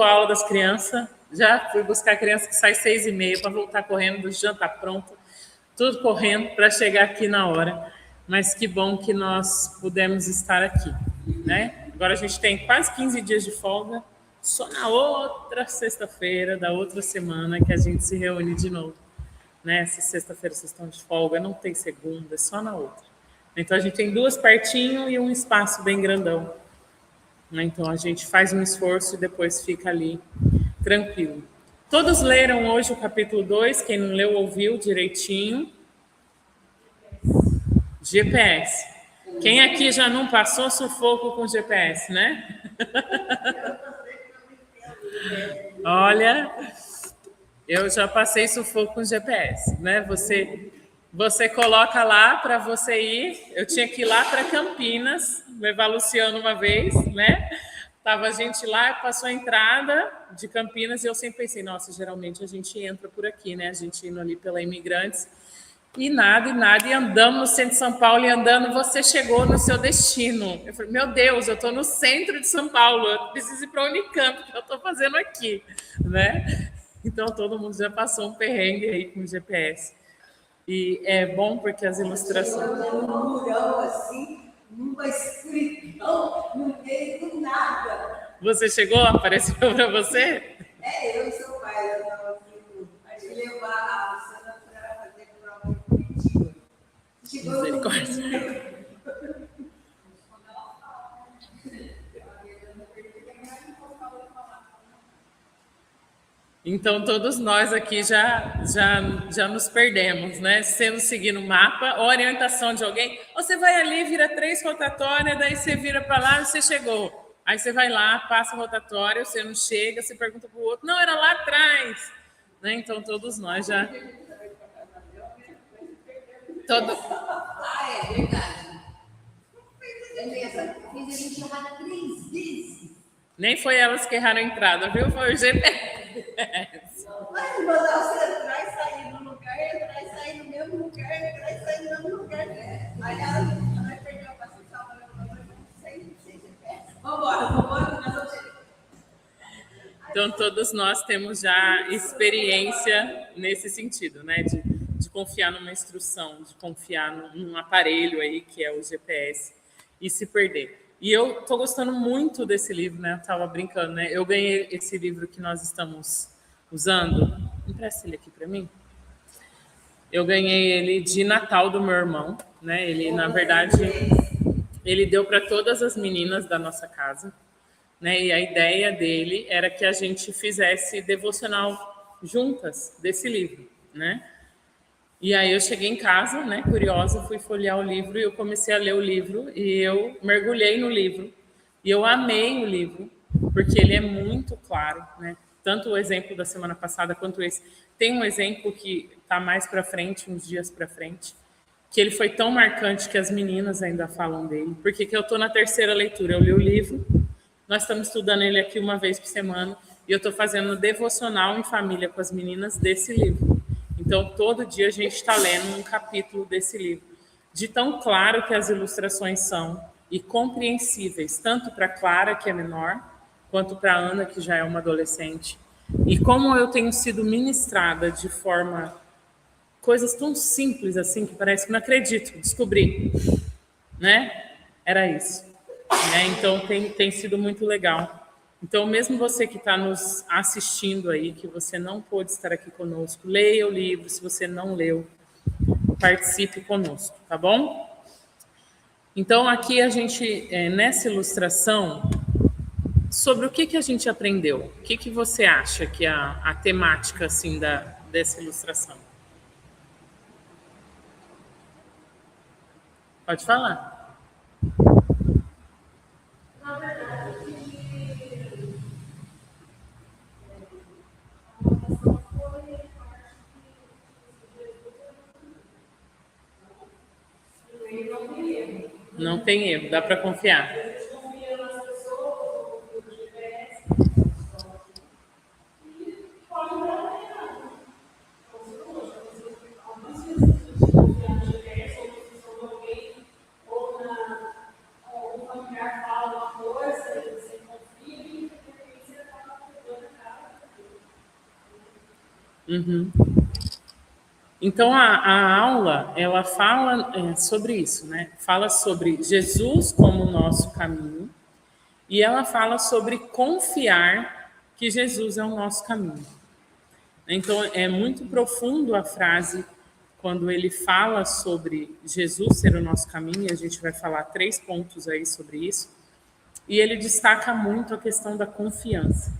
a aula das crianças, já fui buscar a criança que sai 6h30 para voltar correndo, o jantar pronto, tudo correndo para chegar aqui na hora. Mas que bom que nós pudemos estar aqui, né? Agora a gente tem quase 15 dias de folga, só na outra sexta-feira da outra semana que a gente se reúne de novo, né? Essa sexta-feira vocês estão de folga, não tem segunda, é só na outra. Então a gente tem 2 pertinho e um espaço bem grandão, né? Então a gente faz um esforço e depois fica ali tranquilo. Todos leram hoje o capítulo 2, quem não leu ouviu direitinho. GPS. Quem aqui já não passou sufoco com GPS, né? Olha, eu já passei sufoco com GPS, né? Você coloca lá para você ir. Eu tinha que ir lá para Campinas, levar Luciano uma vez, né? Tava a gente lá, passou a entrada de Campinas e eu sempre pensei, nossa, geralmente a gente entra por aqui, né? A gente indo ali pela Imigrantes. E nada, e andamos no centro de São Paulo, e andando, você chegou no seu destino. Eu falei, meu Deus, eu estou no centro de São Paulo, eu preciso ir para a Unicamp, o que eu estou fazendo aqui, né? Então, todo mundo já passou um perrengue aí com o GPS. E é bom porque as ilustrações... Um murão assim, numa escuridão, no meio do nada. Você chegou? Apareceu para você? Eu e seu pai, eu estava aqui, a gente levar a Luciana para fazer prova em Curitiba. Misericórdia. Então, todos nós aqui já nos perdemos, né? Se não seguir no mapa, ou orientação de alguém, ou você vai ali, vira 3 rotatórias, daí você vira para lá e você chegou. Aí você vai lá, passa a rotatória, você não chega, você pergunta para o outro, não, era lá atrás. Né? Então, todos nós já... É verdade. Beleza, fiz a gente chamada 3 vezes. Nem foi elas que erraram a entrada, viu? Foi o GPS. Mas mandar você entrar e sair no lugar, entrar e sair no mesmo lugar, entrar e sair no mesmo lugar. Aí ela vai perder a paciência, ela vai sem GPS. Vambora, nós vamos chegar. Então, todos nós temos já experiência nesse sentido, né? De confiar numa instrução, de confiar num aparelho aí, que é o GPS, e se perder. E eu estou gostando muito desse livro, né? Eu estava brincando, né? Eu ganhei esse livro que nós estamos usando. Empresta ele aqui para mim. Eu ganhei ele de Natal do meu irmão, né? Ele, na verdade, ele deu para todas as meninas da nossa casa, né? E a ideia dele era que a gente fizesse devocional juntas desse livro, né? E aí eu cheguei em casa, né, curiosa, fui folhear o livro e eu comecei a ler o livro e eu mergulhei no livro e eu amei o livro porque ele é muito claro, né? Tanto o exemplo da semana passada quanto esse. Tem um exemplo que está mais para frente, uns dias para frente, que ele foi tão marcante que as meninas ainda falam dele. Porque que eu estou na 3ª leitura, eu li o livro, nós estamos estudando ele aqui uma vez por semana e eu estou fazendo devocional em família com as meninas desse livro. Então, todo dia a gente está lendo um capítulo desse livro, de tão claro que as ilustrações são e compreensíveis, tanto para Clara, que é menor, quanto para Ana, que já é uma adolescente. E como eu tenho sido ministrada de forma... coisas tão simples assim, que parece que não acredito, descobri, né? Era isso. Né? Então, tem sido muito legal. Então, mesmo você que está nos assistindo aí, que você não pôde estar aqui conosco, leia o livro. Se você não leu, participe conosco, tá bom? Então, aqui a gente, nessa ilustração, sobre o que a gente aprendeu? O que você acha que é a temática assim, dessa ilustração? Pode falar. Não tem erro, dá para confiar. Uhum. Então, a aula, ela fala sobre isso, né? Fala sobre Jesus como o nosso caminho e ela fala sobre confiar que Jesus é o nosso caminho. Então, é muito profundo a frase quando ele fala sobre Jesus ser o nosso caminho, e a gente vai falar 3 pontos aí sobre isso, e ele destaca muito a questão da confiança,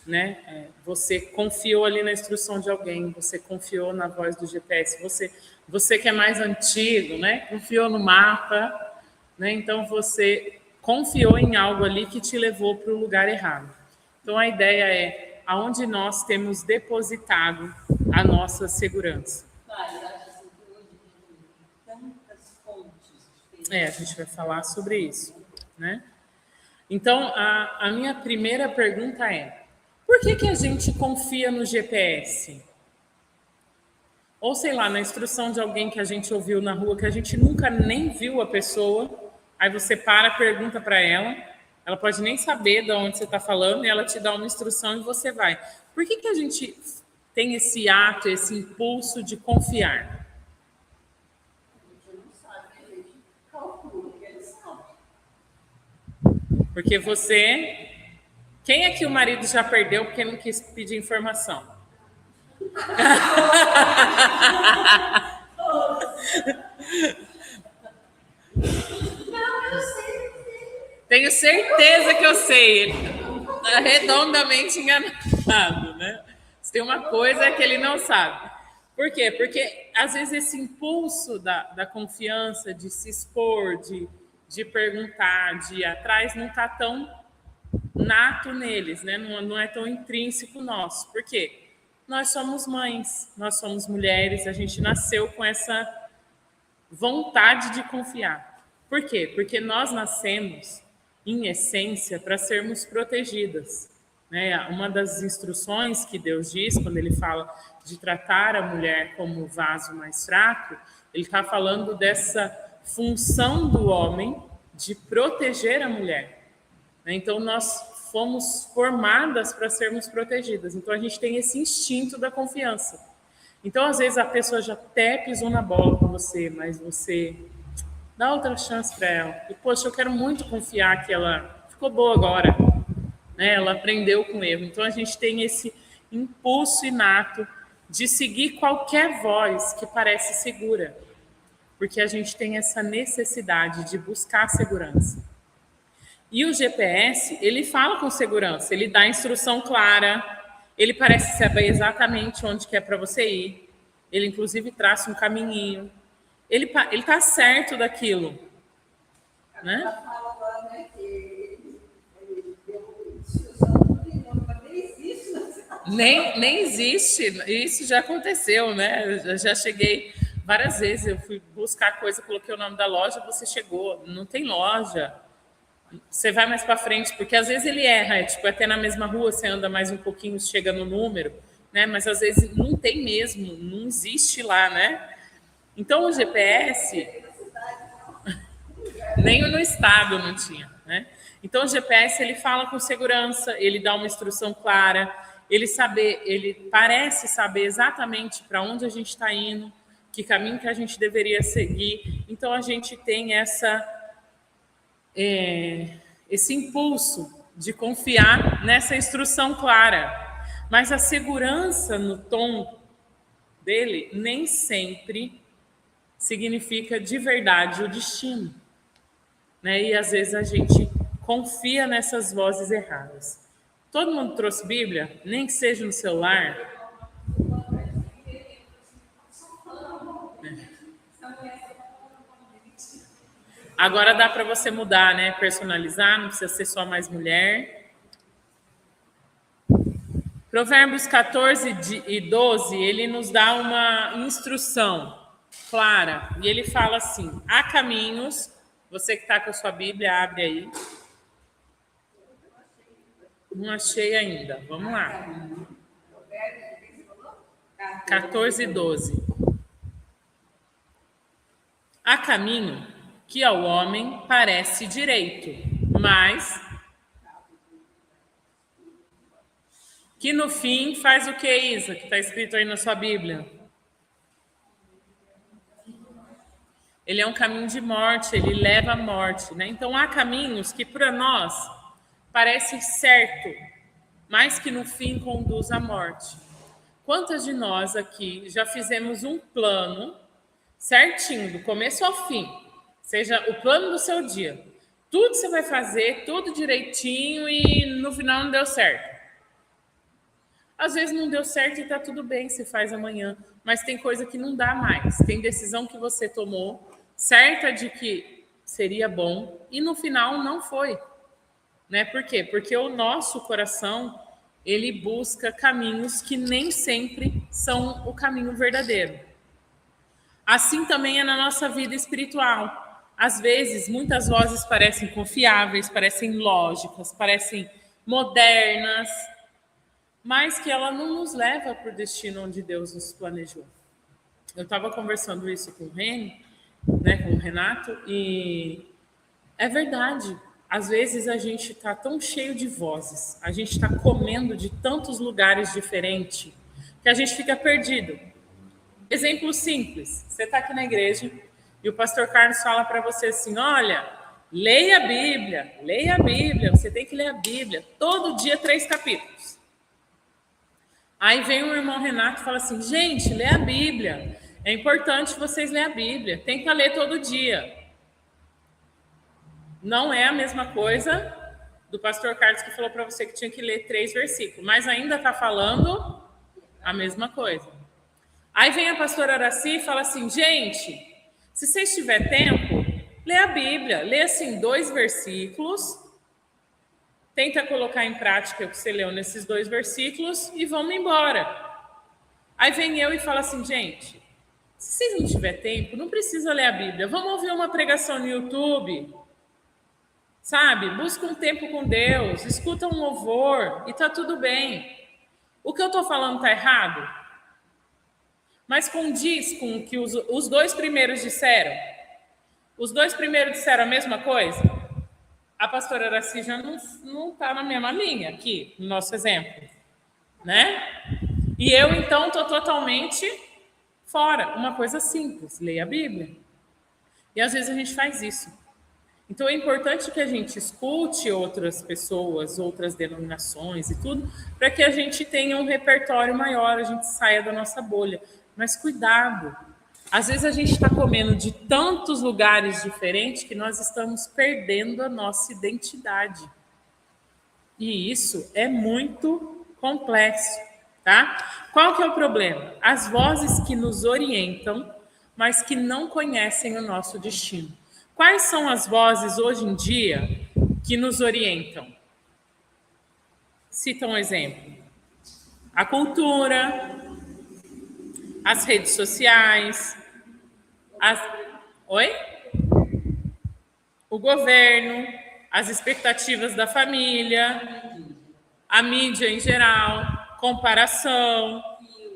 né? Você confiou ali na instrução de alguém, você confiou na voz do GPS, você que é mais antigo, né? Confiou no mapa, né? Então você confiou em algo ali que te levou para o lugar errado. Então a ideia é aonde nós temos depositado a nossa segurança. Pai, eu acho assim que hoje tem tantas fontes A diferentes. gente vai falar sobre isso, né? Então, a minha primeira pergunta é: por que, que a gente confia no GPS? Ou sei lá, na instrução de alguém que a gente ouviu na rua, que a gente nunca nem viu a pessoa, aí você para, pergunta para ela pode nem saber de onde você está falando, e ela te dá uma instrução e você vai. Por que, que a gente tem esse ato, esse impulso de confiar? A gente não sabe, a gente calcula que ele sabe. Porque você. Quem é que o marido já perdeu porque não quis pedir informação? Não, eu sei que Tenho certeza que eu sei. Ele tá redondamente enganado, né? Se tem uma coisa que ele não sabe. Por quê? Porque às vezes esse impulso da confiança, de se expor, de perguntar, de ir atrás, não está tão nato neles, né? Não é tão intrínseco nosso. Por quê? Nós somos mães, nós somos mulheres, a gente nasceu com essa vontade de confiar. Por quê? Porque nós nascemos, em essência, para sermos protegidas. Né? Uma das instruções que Deus diz, quando ele fala de tratar a mulher como o vaso mais fraco, ele está falando dessa função do homem de proteger a mulher. Né? Então, nós fomos formadas para sermos protegidas. Então, a gente tem esse instinto da confiança. Então, às vezes, a pessoa já até pisou na bola com você, mas você dá outra chance para ela. E, poxa, eu quero muito confiar que ela ficou boa agora. Né? Ela aprendeu com o erro. Então, a gente tem esse impulso inato de seguir qualquer voz que parece segura. Porque a gente tem essa necessidade de buscar segurança. E o GPS, ele fala com segurança, ele dá instrução clara, ele parece saber exatamente onde que é para você ir, ele inclusive traça um caminhinho, ele está certo daquilo, ela né? fala lá, né, que ele deu instrução tudo em nome, mas nem existe na cidade. Nem existe, isso já aconteceu, né? Eu já cheguei várias vezes, eu fui buscar coisa, coloquei o nome da loja, você chegou, não tem loja. Você vai mais para frente, porque às vezes ele erra, tipo, até na mesma rua você anda mais um pouquinho, chega no número, né? Mas às vezes não tem mesmo, não existe lá, né? Então o GPS, nem no estado não tinha, né? Então o GPS ele fala com segurança, ele dá uma instrução clara, ele parece saber exatamente para onde a gente está indo, que caminho que a gente deveria seguir. Então a gente tem esse impulso de confiar nessa instrução clara. Mas a segurança no tom dele nem sempre significa de verdade o destino. Né? E às vezes a gente confia nessas vozes erradas. Todo mundo trouxe Bíblia? Nem que seja no celular? Agora dá para você mudar, né? Personalizar, não precisa ser só mais mulher. Provérbios 14 e 12, ele nos dá uma instrução clara. E ele fala assim: há caminhos. Você que está com a sua Bíblia, abre aí. Não achei ainda. Vamos lá. 14 e 12. Há caminho que ao homem parece direito, mas Que no fim faz o que, Isa, que está escrito aí na sua Bíblia? Ele é um caminho de morte, ele leva à morte, né? Então há caminhos que para nós parecem certo, mas que no fim conduz à morte. Quantas de nós aqui já fizemos um plano certinho, do começo ao fim, seja o plano do seu dia, tudo você vai fazer, tudo direitinho e no final não deu certo. Às vezes não deu certo e está tudo bem, se faz amanhã, mas tem coisa que não dá mais, tem decisão que você tomou, certa de que seria bom e no final não foi, né? Por quê? Porque o nosso coração, ele busca caminhos que nem sempre são o caminho verdadeiro. Assim também é na nossa vida espiritual. Às vezes, muitas vozes parecem confiáveis, parecem lógicas, parecem modernas, mas que ela não nos leva para o destino onde Deus nos planejou. Eu estava conversando isso com o Reni, né, com o Renato, e é verdade. Às vezes a gente está tão cheio de vozes, a gente está comendo de tantos lugares diferentes, que a gente fica perdido. Exemplo simples, você está aqui na igreja e o pastor Carlos fala para você assim, olha, leia a Bíblia, você tem que ler a Bíblia, todo dia 3 capítulos. Aí vem o irmão Renato e fala assim, gente, lê a Bíblia, é importante vocês lerem a Bíblia, tem que ler todo dia. Não é a mesma coisa do pastor Carlos que falou para você que tinha que ler 3 versículos, mas ainda está falando a mesma coisa. Aí vem a pastora Araci e fala assim, gente, se vocês tiverem tempo, lê a Bíblia, lê assim 2 versículos, tenta colocar em prática o que você leu nesses 2 versículos e vamos embora. Aí vem eu e falo assim, gente, se vocês não tiverem tempo, não precisa ler a Bíblia, vamos ouvir uma pregação no YouTube, sabe? Busca um tempo com Deus, escuta um louvor e tá tudo bem. O que eu estou falando está errado? Mas condiz com o que os 2 primeiros disseram? Os 2 primeiros disseram a mesma coisa? A pastora Araci já não está na mesma linha aqui, no nosso exemplo, né? E eu, então, estou totalmente fora. Uma coisa simples, leia a Bíblia. E às vezes a gente faz isso. Então é importante que a gente escute outras pessoas, outras denominações e tudo, para que a gente tenha um repertório maior, a gente saia da nossa bolha. Mas cuidado, às vezes a gente está comendo de tantos lugares diferentes que nós estamos perdendo a nossa identidade. E isso é muito complexo, tá? Qual que é o problema? As vozes que nos orientam, mas que não conhecem o nosso destino. Quais são as vozes hoje em dia que nos orientam? Cita um exemplo. A cultura, as redes sociais, o governo, as expectativas da família, a mídia em geral, comparação,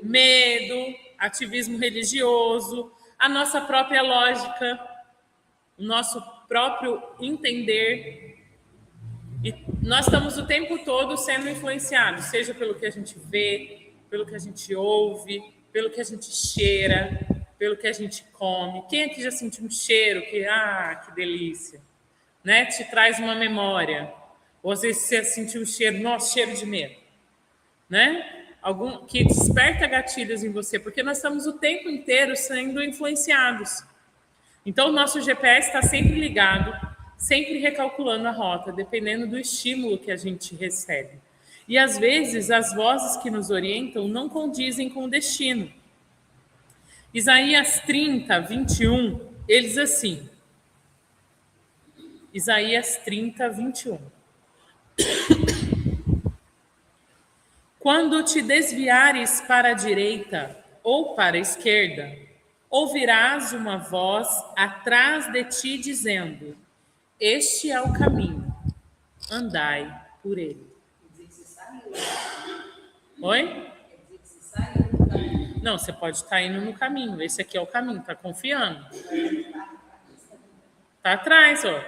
medo, ativismo religioso, a nossa própria lógica, o nosso próprio entender. E nós estamos o tempo todo sendo influenciados, seja pelo que a gente vê, pelo que a gente ouve, pelo que a gente cheira, pelo que a gente come. Quem aqui já sentiu um cheiro que delícia, né? Te traz uma memória. Ou às vezes você sentiu um cheiro, nossa, cheiro de medo, né? Algum que desperta gatilhos em você, porque nós estamos o tempo inteiro sendo influenciados. Então, o nosso GPS está sempre ligado, sempre recalculando a rota, dependendo do estímulo que a gente recebe. E, às vezes, as vozes que nos orientam não condizem com o destino. Isaías 30, 21, ele diz assim. Isaías 30, 21. Quando te desviares para a direita ou para a esquerda, ouvirás uma voz atrás de ti dizendo, este é o caminho, andai por ele. Oi? Não, você pode estar indo no caminho, esse aqui é o caminho, está confiando. Está atrás, ó.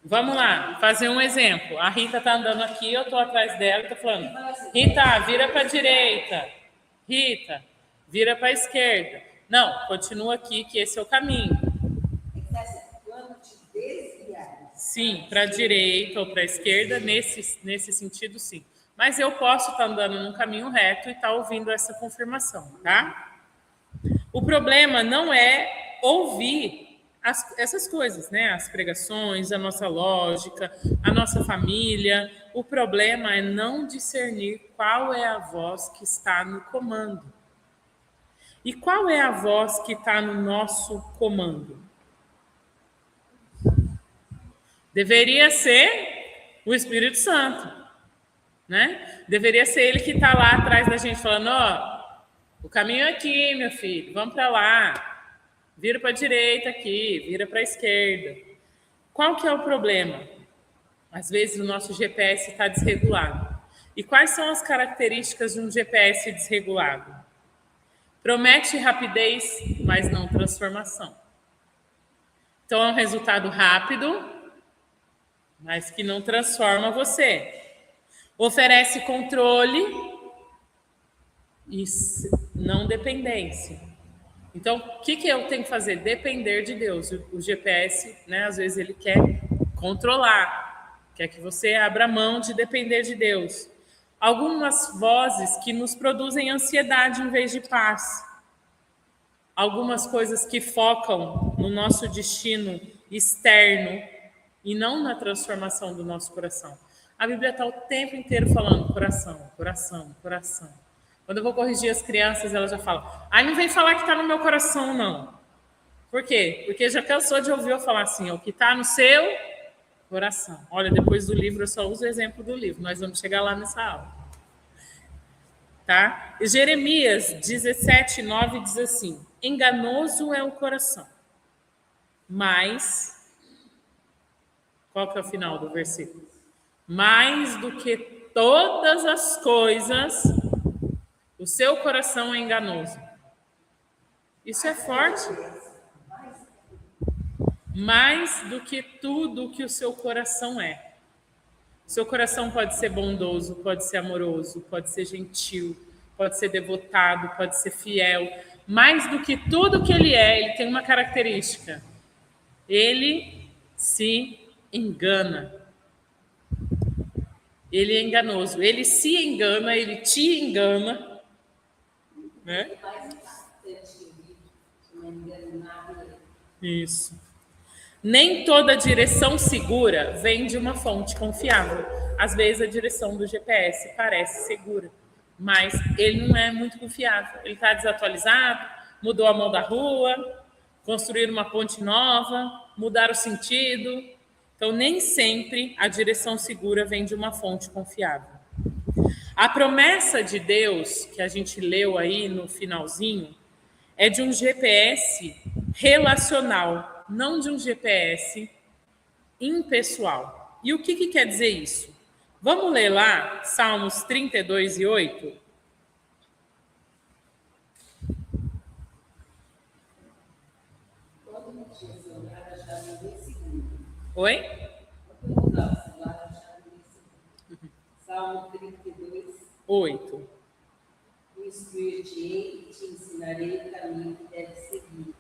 Vamos lá, fazer um exemplo. A Rita está andando aqui, eu estou atrás dela e estou falando: Rita, vira para a direita. Rita, vira para a esquerda. Não, continua aqui, que esse é o caminho. Quando te desviar. Sim, para a direita ou para a esquerda, nesse sentido, sim. Mas eu posso estar andando num caminho reto e estar ouvindo essa confirmação, tá? O problema não é ouvir essas coisas, né? As pregações, a nossa lógica, a nossa família. O problema é não discernir qual é a voz que está no comando. E qual é a voz que está no nosso comando? Deveria ser o Espírito Santo, né? Deveria ser ele que está lá atrás da gente falando: ó, o caminho é aqui, meu filho, vamos para lá. Vira para a direita aqui, vira para a esquerda. Qual que é o problema? Às vezes o nosso GPS está desregulado. E quais são as características de um GPS desregulado? Promete rapidez, mas não transformação. Então é um resultado rápido, mas que não transforma você. Oferece controle e não dependência. Então, o que eu tenho que fazer? Depender de Deus. O GPS, né, às vezes, ele quer controlar, quer que você abra mão de depender de Deus. Algumas vozes que nos produzem ansiedade em vez de paz. Algumas coisas que focam no nosso destino externo e não na transformação do nosso coração. A Bíblia está o tempo inteiro falando coração, coração, coração. Quando eu vou corrigir as crianças, elas já falam: ai, não vem falar que está no meu coração, não. Por quê? Porque já cansou de ouvir eu falar assim: o que está no seu coração. Olha, depois do livro, eu só uso o exemplo do livro. Nós vamos chegar lá nessa aula. Tá? E Jeremias 17:9 diz assim: enganoso é o coração, mas... Qual que é o final do versículo? Mais do que todas as coisas, o seu coração é enganoso. Isso é forte. Mais do que tudo que o seu coração é. Seu coração pode ser bondoso, pode ser amoroso, pode ser gentil, pode ser devotado, pode ser fiel. Mais do que tudo que ele é, ele tem uma característica. Ele se engana. Ele é enganoso. Ele se engana, ele te engana. Né? Isso. Nem toda direção segura vem de uma fonte confiável. Às vezes a direção do GPS parece segura, mas ele não é muito confiável. Ele está desatualizado, mudou a mão da rua, construíram uma ponte nova, mudaram o sentido. Então, nem sempre a direção segura vem de uma fonte confiável. A promessa de Deus, que a gente leu aí no finalzinho, é de um GPS relacional, não de um GPS impessoal. E o que quer dizer isso? Vamos ler lá Salmos 32:8? Oi? Salmo 32:8. Instruir-te-ei e te ensinarei o caminho que deve seguir,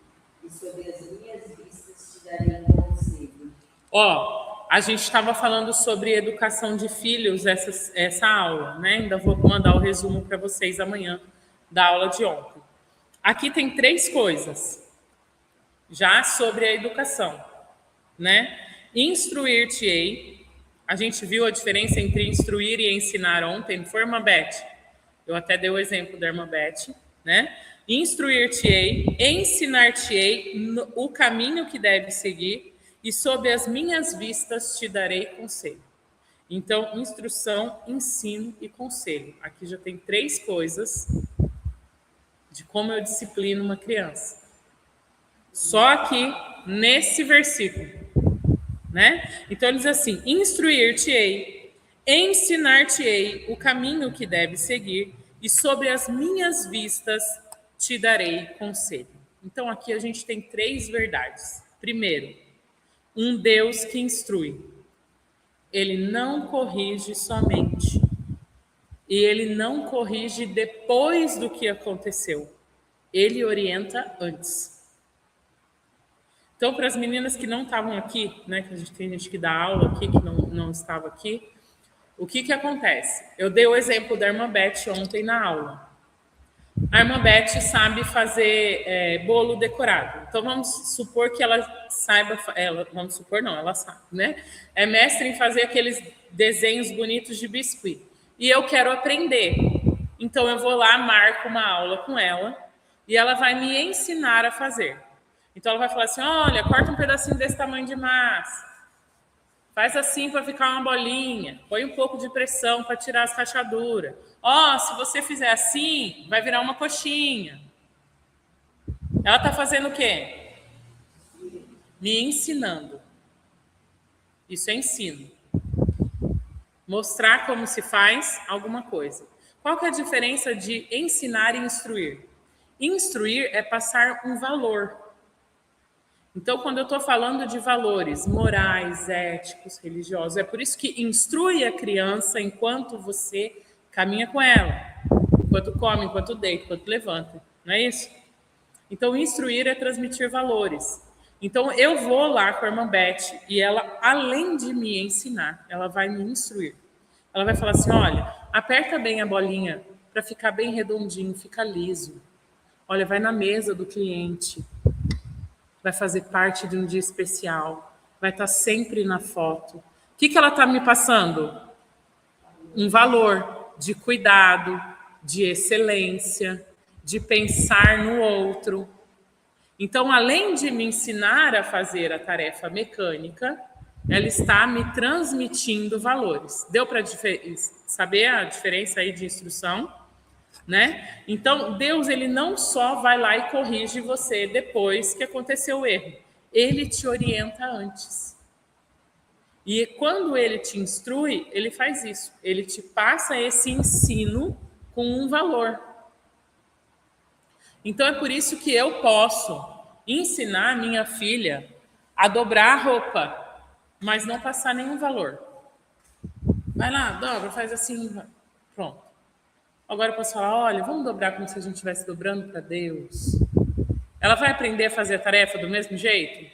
e sobre as minhas vistas te darei um conselho. Ó, a gente estava falando sobre educação de filhos essa aula, né? Ainda vou mandar o resumo para vocês amanhã da aula de ontem. Aqui tem 3 coisas já sobre a educação, né? Instruir-te-ei. A gente viu a diferença entre instruir e ensinar ontem, não foi, irmã Beth? Eu até dei o exemplo da irmã Beth, né? Instruir-te-ei, ensinar-te-ei o caminho que deve seguir, e sob as minhas vistas te darei conselho. Então, instrução, ensino e conselho. Aqui já tem 3 coisas de como eu disciplino uma criança. Só aqui, nesse versículo, né? Então, ele diz assim: instruir-te-ei, ensinar-te-ei o caminho que deve seguir, e sobre as minhas vistas te darei conselho. Então, aqui a gente tem 3 verdades. Primeiro, um Deus que instrui. ele não corrige somente. E ele não corrige depois do que aconteceu. Ele orienta antes. Então, para as meninas que não estavam aqui, né, que a gente tem gente que dá aula aqui, que não estava aqui, o que acontece? Eu dei o exemplo da irmã Beth ontem na aula. A irmã Beth sabe fazer bolo decorado. Então, vamos supor que ela saiba... vamos supor, não, ela sabe, né? É mestre em fazer aqueles desenhos bonitos de biscuit. E eu quero aprender. Então, eu vou lá, marco uma aula com ela e ela vai me ensinar a fazer. Então, ela vai falar assim, olha, corta um pedacinho desse tamanho de massa. Faz assim para ficar uma bolinha. Põe um pouco de pressão para tirar as rachaduras. Ó, se você fizer assim, vai virar uma coxinha. Ela está fazendo o quê? Me ensinando. Isso é ensino. Mostrar como se faz alguma coisa. Qual que é a diferença de ensinar e instruir? Instruir é passar um valor. Então, quando eu estou falando de valores morais, éticos, religiosos, é por isso que instrui a criança enquanto você caminha com ela, enquanto come, enquanto deita, enquanto levanta, não é isso? Então, instruir é transmitir valores. Então, eu vou lá com a irmã Beth e ela, além de me ensinar, ela vai me instruir. Ela vai falar assim, olha, aperta bem a bolinha para ficar bem redondinho, fica liso. Olha, vai na mesa do cliente. Vai fazer parte de um dia especial, vai estar sempre na foto. O que ela está me passando? Um valor de cuidado, de excelência, de pensar no outro. Então, além de me ensinar a fazer a tarefa mecânica, ela está me transmitindo valores. Deu para saber a diferença aí de instrução? Né? Então, Deus ele não só vai lá e corrige você depois que aconteceu o erro, ele te orienta antes. E quando ele te instrui, ele faz isso, ele te passa esse ensino com um valor. Então, é por isso que eu posso ensinar minha filha a dobrar a roupa, mas não passar nenhum valor. Vai lá, dobra, faz assim, pronto. Agora eu posso falar, olha, vamos dobrar como se a gente estivesse dobrando para Deus. Ela vai aprender a fazer a tarefa do mesmo jeito?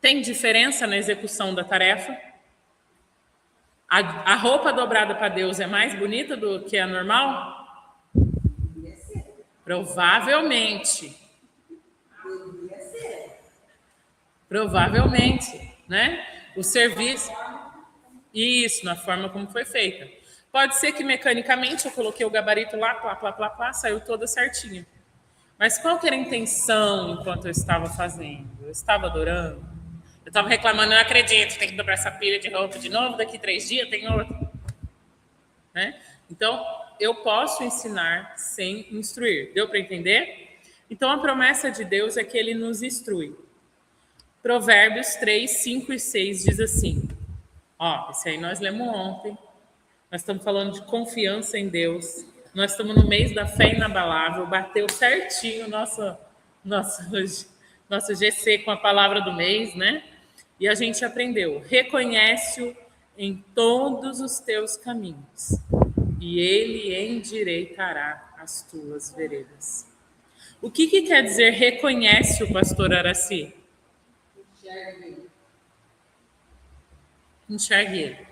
Tem diferença na execução da tarefa? A roupa dobrada para Deus é mais bonita do que a normal? Provavelmente. Provavelmente, né? O serviço... Isso, na forma como foi feita. Pode ser que mecanicamente eu coloquei o gabarito lá, plá, saiu toda certinha. Mas qual que era a intenção enquanto eu estava fazendo? Eu estava adorando? Eu estava reclamando, não acredito, tem que dobrar essa pilha de roupa de novo, daqui 3 dias tem outra. Né? Então, eu posso ensinar sem instruir. Deu para entender? Então, a promessa de Deus é que ele nos instrui. Provérbios 3, 5 e 6 diz assim. Ó, esse aí nós lemos ontem. Nós estamos falando de confiança em Deus. Nós estamos no mês da fé inabalável. Bateu certinho nosso GC com a palavra do mês, né? E a gente aprendeu. Reconhece-o em todos os teus caminhos, e ele endireitará as tuas veredas. O que quer dizer reconhece o pastor Araci? Enxergue ele.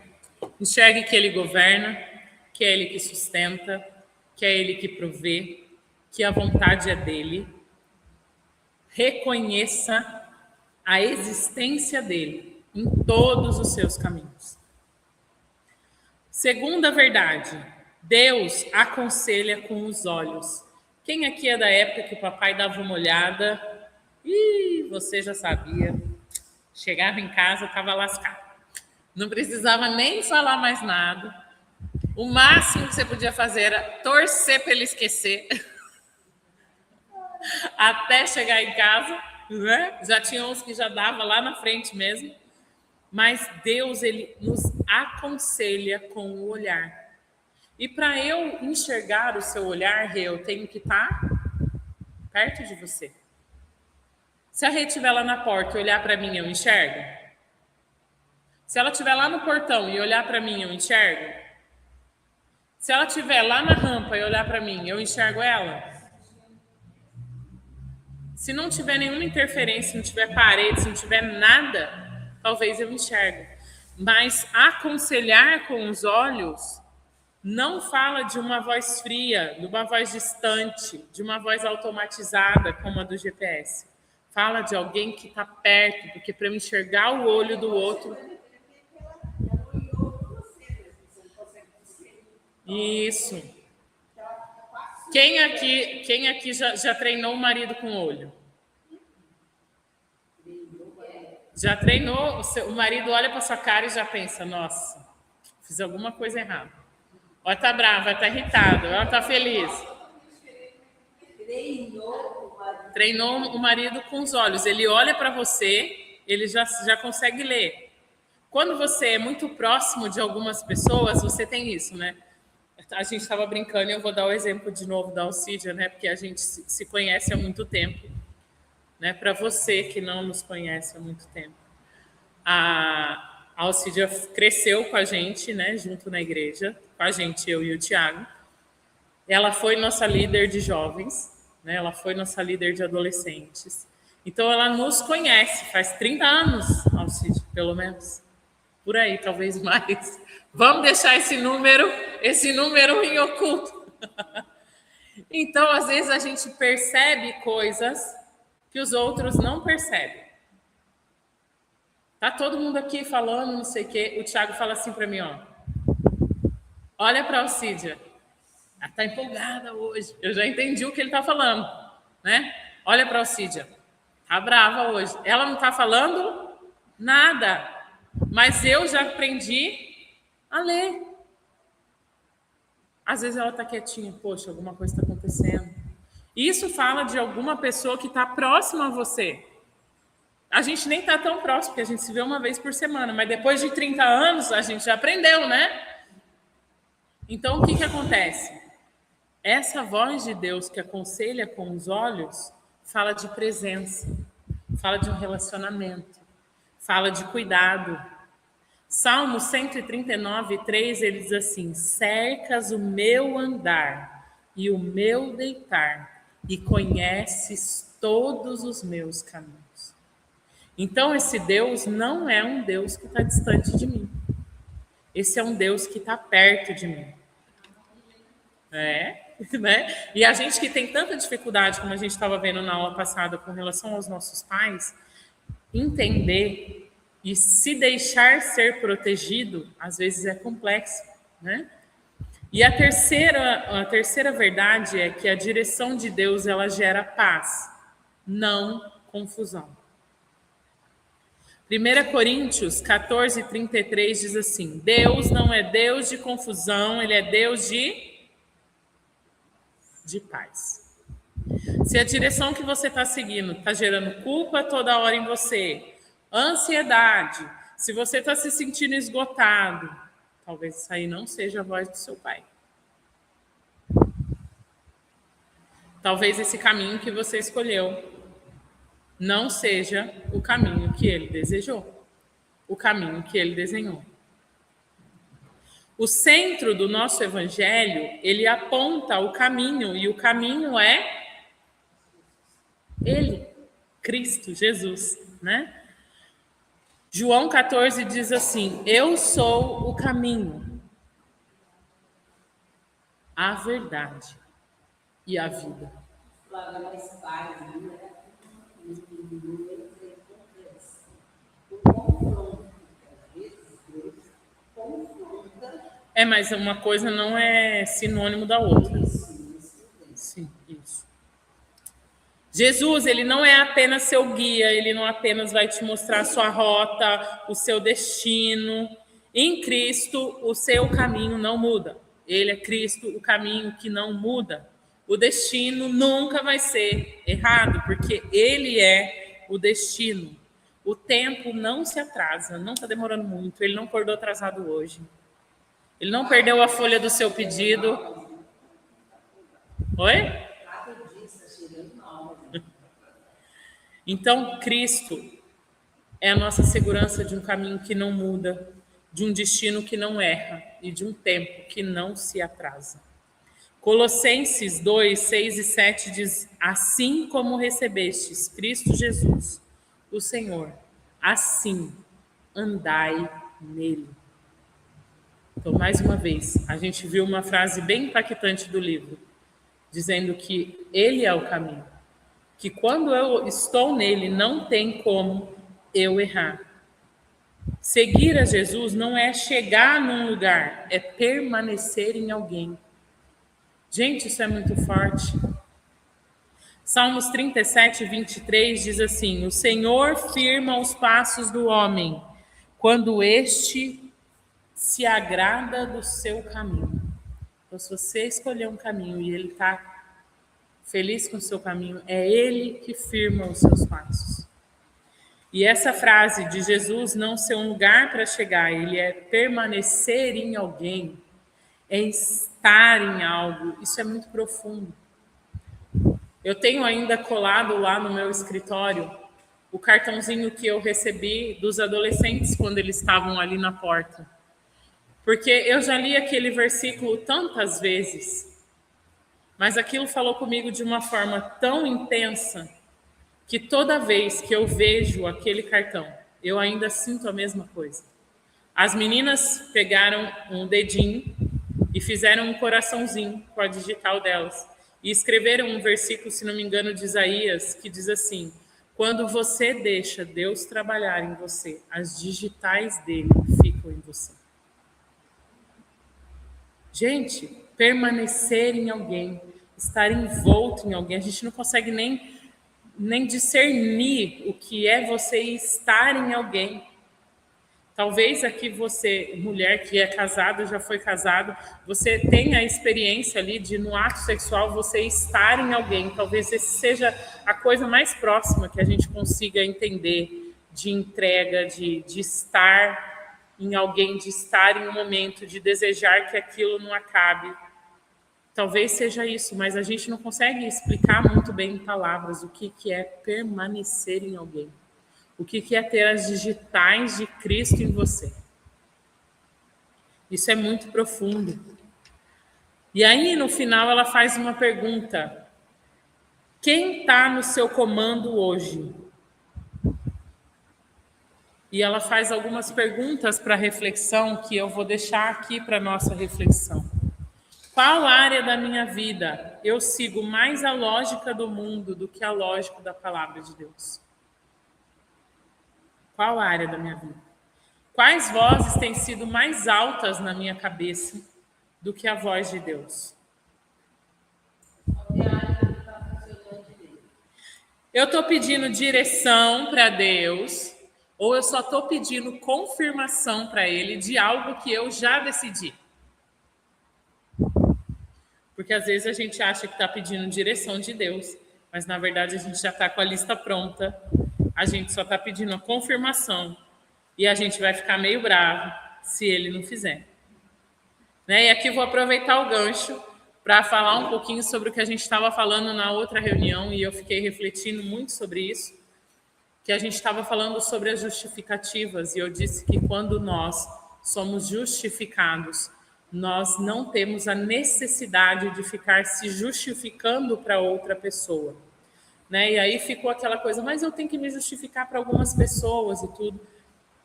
Enxergue que ele governa, que é ele que sustenta, que é ele que provê, que a vontade é dele. Reconheça a existência dele em todos os seus caminhos. Segunda verdade, Deus aconselha com os olhos. Quem aqui é da época que o papai dava uma olhada? Ih, você já sabia. Chegava em casa, estava lascado. Não precisava nem falar mais nada. O máximo que você podia fazer era torcer para ele esquecer. Até chegar em casa, né? Já tinha uns que já dava lá na frente mesmo. Mas Deus, ele nos aconselha com o olhar. E para eu enxergar o seu olhar, eu tenho que estar perto de você. Se a Rê estiver lá na porta e olhar para mim, eu enxergo? Se ela estiver lá no portão e olhar para mim, eu enxergo? Se ela estiver lá na rampa e olhar para mim, eu enxergo ela? Se não tiver nenhuma interferência, se não tiver parede, se não tiver nada, talvez eu enxergue. Mas aconselhar com os olhos não fala de uma voz fria, de uma voz distante, de uma voz automatizada como a do GPS. Fala de alguém que está perto, porque para eu enxergar o olho do outro. Isso. Quem aqui já treinou o marido com o olho? Já treinou? O marido olha para sua cara e já pensa, nossa, fiz alguma coisa errada. Ela tá brava, ela tá irritada, ela tá feliz. Treinou o marido com os olhos. Ele olha para você, ele já consegue ler. Quando você é muito próximo de algumas pessoas, você tem isso, né? A gente estava brincando e eu vou dar o exemplo de novo da Alcídia, né? Porque a gente se conhece há muito tempo, né? Para você que não nos conhece há muito tempo. A Alcídia cresceu com a gente, né? Junto na igreja, com a gente, eu e o Tiago. Ela foi nossa líder de jovens, né? Ela foi nossa líder de adolescentes. Então, ela nos conhece, faz 30 anos, Alcídia, pelo menos. Por aí, talvez mais. Vamos deixar esse número em oculto. Então, às vezes, a gente percebe coisas que os outros não percebem. Tá todo mundo aqui falando, não sei o quê. O Thiago fala assim para mim, ó. Olha para a Alcídia. Ela tá empolgada hoje. Eu já entendi o que ele tá falando, né? Olha para a Alcídia. Tá brava hoje. Ela não tá falando nada. Mas eu já aprendi a ler. Às vezes ela tá quietinha. Poxa, alguma coisa está acontecendo. Isso fala de alguma pessoa que está próxima a você. A gente nem está tão próximo, porque a gente se vê uma vez por semana. Mas depois de 30 anos, a gente já aprendeu, né? Então, o que acontece? Essa voz de Deus que aconselha com os olhos fala de presença, fala de um relacionamento, fala de cuidado. Salmo 139, 3, ele diz assim: cercas o meu andar e o meu deitar, e conheces todos os meus caminhos. Então, esse Deus não é um Deus que está distante de mim. Esse é um Deus que está perto de mim. Né? E a gente que tem tanta dificuldade, como a gente estava vendo na aula passada, com relação aos nossos pais, entender e se deixar ser protegido, às vezes é complexo, né? E a terceira verdade é que a direção de Deus, ela gera paz, não confusão. 1 Coríntios 14, 33 diz assim: Deus não é Deus de confusão, Ele é Deus de paz. Se a direção que você está seguindo está gerando culpa toda hora em você, ansiedade, se você está se sentindo esgotado, talvez isso aí não seja a voz do seu pai. Talvez esse caminho que você escolheu não seja o caminho que ele desejou, o caminho que ele desenhou. O centro do nosso evangelho, ele aponta o caminho, e o caminho é ele, Cristo, Jesus, né? João 14 diz assim: eu sou o caminho, a verdade e a vida. Mas uma coisa não é sinônimo da outra. Sim, isso. Jesus, ele não é apenas seu guia, ele não apenas vai te mostrar a sua rota, o seu destino. Em Cristo, o seu caminho não muda. Ele é Cristo, o caminho que não muda. O destino nunca vai ser errado, porque ele é o destino. O tempo não se atrasa, não está demorando muito, ele não acordou atrasado hoje. Ele não perdeu a folha do seu pedido. Oi? Então, Cristo, É a nossa segurança de um caminho que não muda, de um destino que não erra e de um tempo que não se atrasa. Colossenses 2, 6 e 7 diz: assim como recebestes Cristo Jesus, o Senhor, assim andai nele. Então, mais uma vez, a gente viu uma frase bem impactante do livro, dizendo que ele é o caminho, que quando eu estou nele, não tem como eu errar. Seguir a Jesus não é chegar num lugar, é permanecer em alguém. Gente, isso é muito forte. Salmos 37, 23 diz assim: o Senhor firma os passos do homem, quando este se agrada do seu caminho. Então, se você escolher um caminho e ele está feliz com o seu caminho, é ele que firma os seus passos. E essa frase de Jesus não ser um lugar para chegar, ele é permanecer em alguém, é estar em algo. Isso é muito profundo. Eu tenho ainda colado lá no meu escritório o cartãozinho que eu recebi dos adolescentes quando eles estavam ali na porta. Porque eu já li aquele versículo tantas vezes, mas aquilo falou comigo de uma forma tão intensa que toda vez que eu vejo aquele cartão, eu ainda sinto a mesma coisa. As meninas pegaram um dedinho e fizeram um coraçãozinho com a digital delas e escreveram um versículo, se não me engano, de Isaías, que diz assim: quando você deixa Deus trabalhar em você, as digitais dele ficam em você. Gente, permanecer em alguém, estar envolto em alguém, a gente não consegue nem discernir o que é você estar em alguém. Talvez aqui você, mulher que é casada, já foi casado, você tenha a experiência ali de, no ato sexual, você estar em alguém. Talvez esse seja a coisa mais próxima que a gente consiga entender de entrega, de estar em alguém, de estar em um momento, de desejar que aquilo não acabe. Talvez seja isso, mas a gente não consegue explicar muito bem em palavras o que é permanecer em alguém. O que é ter as digitais de Cristo em você. Isso é muito profundo. E aí, no final, ela faz uma pergunta: quem está no seu comando hoje? E ela faz algumas perguntas para reflexão que eu vou deixar aqui para nossa reflexão. Qual área da minha vida eu sigo mais a lógica do mundo do que a lógica da palavra de Deus? Qual área da minha vida? Quais vozes têm sido mais altas na minha cabeça do que a voz de Deus? Eu estou pedindo direção para Deus ou eu só estou pedindo confirmação para Ele de algo que eu já decidi? Porque às vezes a gente acha que está pedindo direção de Deus, mas na verdade a gente já está com a lista pronta, a gente só está pedindo a confirmação e a gente vai ficar meio bravo se Ele não fizer. Né? E aqui vou aproveitar o gancho para falar um pouquinho sobre o que a gente estava falando na outra reunião, e eu fiquei refletindo muito sobre isso, que a gente estava falando sobre as justificativas, e eu disse que quando nós somos justificados, nós não temos a necessidade de ficar se justificando para outra pessoa. Né? E aí ficou aquela coisa, mas eu tenho que me justificar para algumas pessoas e tudo.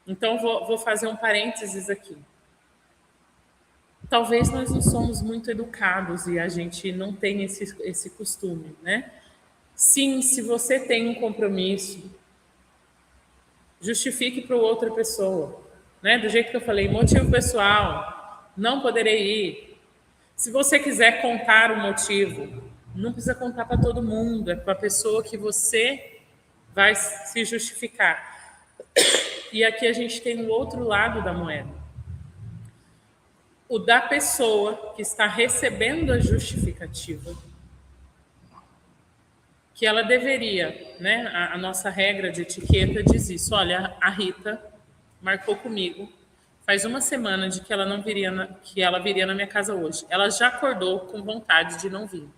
Então, vou fazer um parênteses aqui. Talvez nós não somos muito educados e a gente não tem esse costume, né? Sim, se você tem um compromisso, justifique para outra pessoa, né? Do jeito que eu falei, motivo pessoal, não poderei ir. Se você quiser contar o motivo, não precisa contar para todo mundo, é para a pessoa que você vai se justificar. E aqui a gente tem o outro lado da moeda. O da pessoa que está recebendo a justificativa, que ela deveria, né? A nossa regra de etiqueta diz isso. Olha, a Rita marcou comigo faz uma semana de que ela não viria, que ela viria na minha casa hoje. Ela já acordou com vontade de não vir.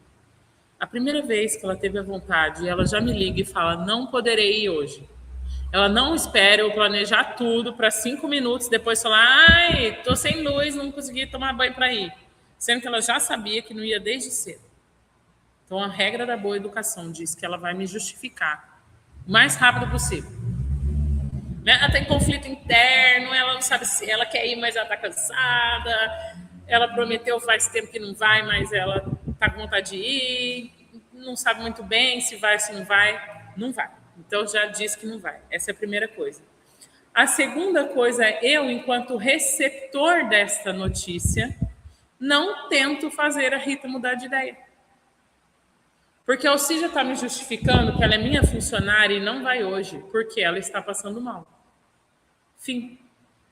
A primeira vez que ela teve a vontade, ela já me liga e fala: não poderei ir hoje. Ela não espera eu planejar tudo para 5 minutos, depois falar, ai, tô sem luz, não consegui tomar banho para ir. Sendo que ela já sabia que não ia desde cedo. Então, a regra da boa educação diz que ela vai me justificar o mais rápido possível. Ela tem conflito interno, ela não sabe se ela quer ir, mas ela está cansada. Ela prometeu faz tempo que não vai, mas ela está com vontade de ir. Não sabe muito bem se vai, se não vai. Não vai. Então, já disse que não vai. Essa é a primeira coisa. A segunda coisa é eu, enquanto receptor desta notícia, não tento fazer a Rita mudar de ideia. Porque a Alcídia está me justificando que ela é minha funcionária e não vai hoje, porque ela está passando mal. Fim.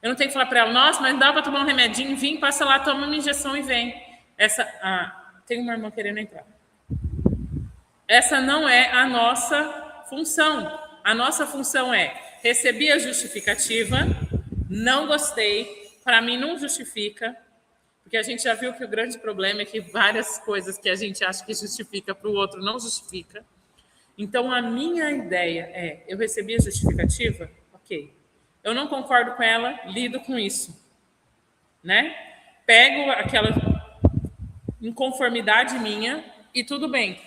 Eu não tenho que falar para ela, nossa, mas dá para tomar um remedinho, vem, passa lá, toma uma injeção e vem. Tem uma irmã querendo entrar. Essa não é a nossa função. A nossa função é receber a justificativa, não gostei, para mim não justifica, porque a gente já viu que o grande problema é que várias coisas que a gente acha que justifica para o outro não justifica. Então, a minha ideia é, eu recebi a justificativa? Ok. Eu não concordo com ela, lido com isso. Né? Pego aquela inconformidade minha e tudo bem.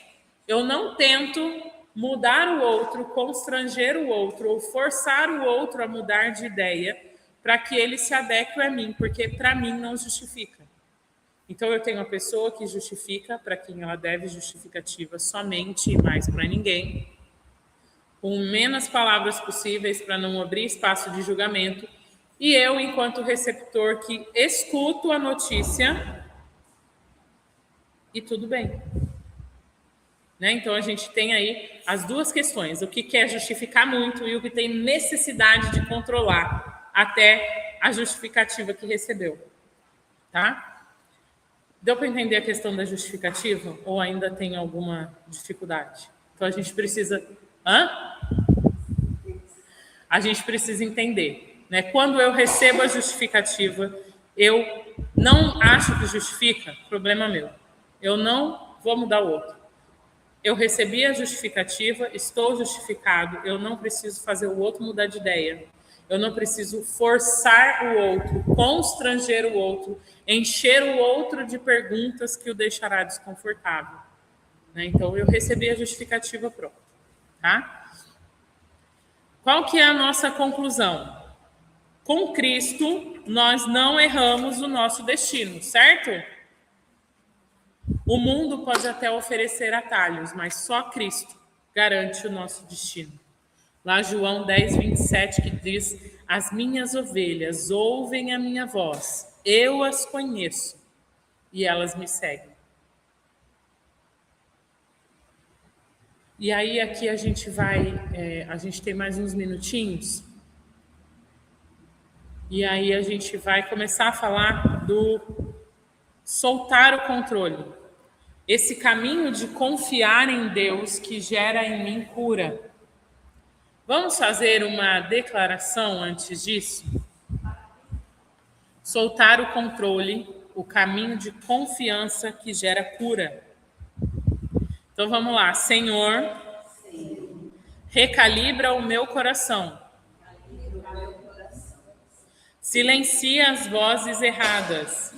Eu não tento mudar o outro, constranger o outro ou forçar o outro a mudar de ideia para que ele se adeque a mim, porque para mim não justifica. Então, eu tenho uma pessoa que justifica para quem ela deve justificativa somente e mais para ninguém, com menos palavras possíveis para não abrir espaço de julgamento, e eu, enquanto receptor, que escuto a notícia e tudo bem. Né? Então, a gente tem aí as duas questões, o que quer justificar muito e o que tem necessidade de controlar até a justificativa que recebeu. Tá? Deu para entender a questão da justificativa? Ou ainda tem alguma dificuldade? Então, a gente precisa... A gente precisa entender. Né? Quando eu recebo a justificativa, eu não acho que justifica, problema meu. Eu não vou mudar o outro. Eu recebi a justificativa, estou justificado, eu não preciso fazer o outro mudar de ideia. Eu não preciso forçar o outro, constranger o outro, encher o outro de perguntas que o deixará desconfortável. Né? Então, eu recebi a justificativa pronta. Tá? Qual que é a nossa conclusão? Com Cristo, nós não erramos o nosso destino, certo? O mundo pode até oferecer atalhos, mas só Cristo garante o nosso destino. Lá João 10, 27, que diz, as minhas ovelhas ouvem a minha voz, eu as conheço e elas me seguem. E aí aqui a gente tem mais uns minutinhos, e aí a gente vai começar a falar do soltar o controle. Esse caminho de confiar em Deus que gera em mim cura. Vamos fazer uma declaração antes disso? Soltar o controle, o caminho de confiança que gera cura. Então vamos lá. Senhor, recalibra o meu coração. Silencia as vozes erradas.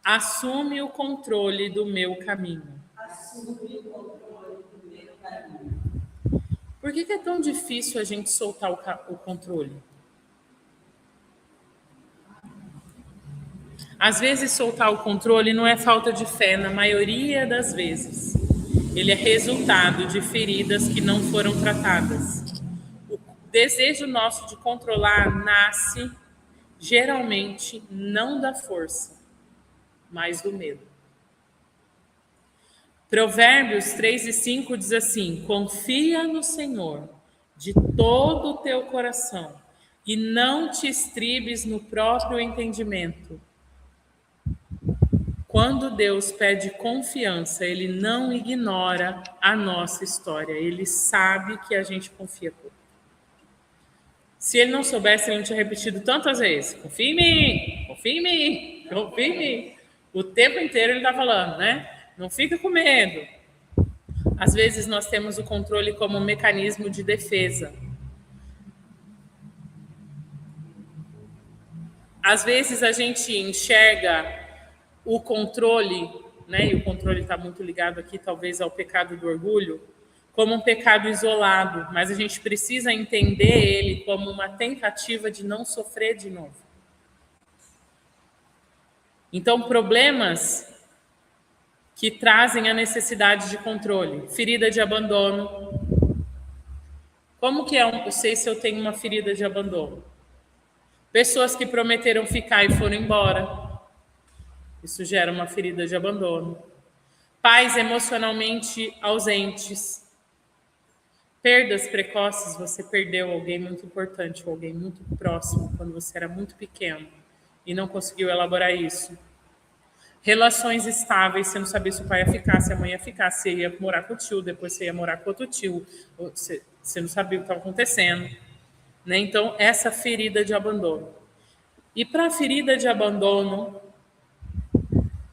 Assume o controle do meu caminho. Por que é tão difícil a gente soltar o controle? Às vezes, soltar o controle não é falta de fé, na maioria das vezes. Ele é resultado de feridas que não foram tratadas. O desejo nosso de controlar nasce, geralmente, não da força, mas do medo. Provérbios 3 e 5 diz assim, confia no Senhor de todo o teu coração e não te estribes no próprio entendimento. Quando Deus pede confiança, Ele não ignora a nossa história. Ele sabe que a gente confia pouco. Se Ele não soubesse, Ele não tinha repetido tantas vezes. Confia em mim, confia em mim, confia em mim. O tempo inteiro Ele está falando, né? Não fica com medo. Às vezes nós temos o controle como um mecanismo de defesa. Às vezes a gente enxerga o controle, né? E o controle está muito ligado aqui, talvez, ao pecado do orgulho, como um pecado isolado, mas a gente precisa entender ele como uma tentativa de não sofrer de novo. Então, problemas que trazem a necessidade de controle, ferida de abandono. Como que eu sei se eu tenho uma ferida de abandono? Pessoas que prometeram ficar e foram embora. Isso gera uma ferida de abandono. Pais emocionalmente ausentes. Perdas precoces, você perdeu alguém muito importante, ou alguém muito próximo, quando você era muito pequeno e não conseguiu elaborar isso. Relações estáveis, você não sabia se o pai ia ficar, se a mãe ia ficar, se ia morar com o tio, depois você ia morar com outro tio, você não sabia o que estava acontecendo. Né? Então, essa ferida de abandono. E para a ferida de abandono,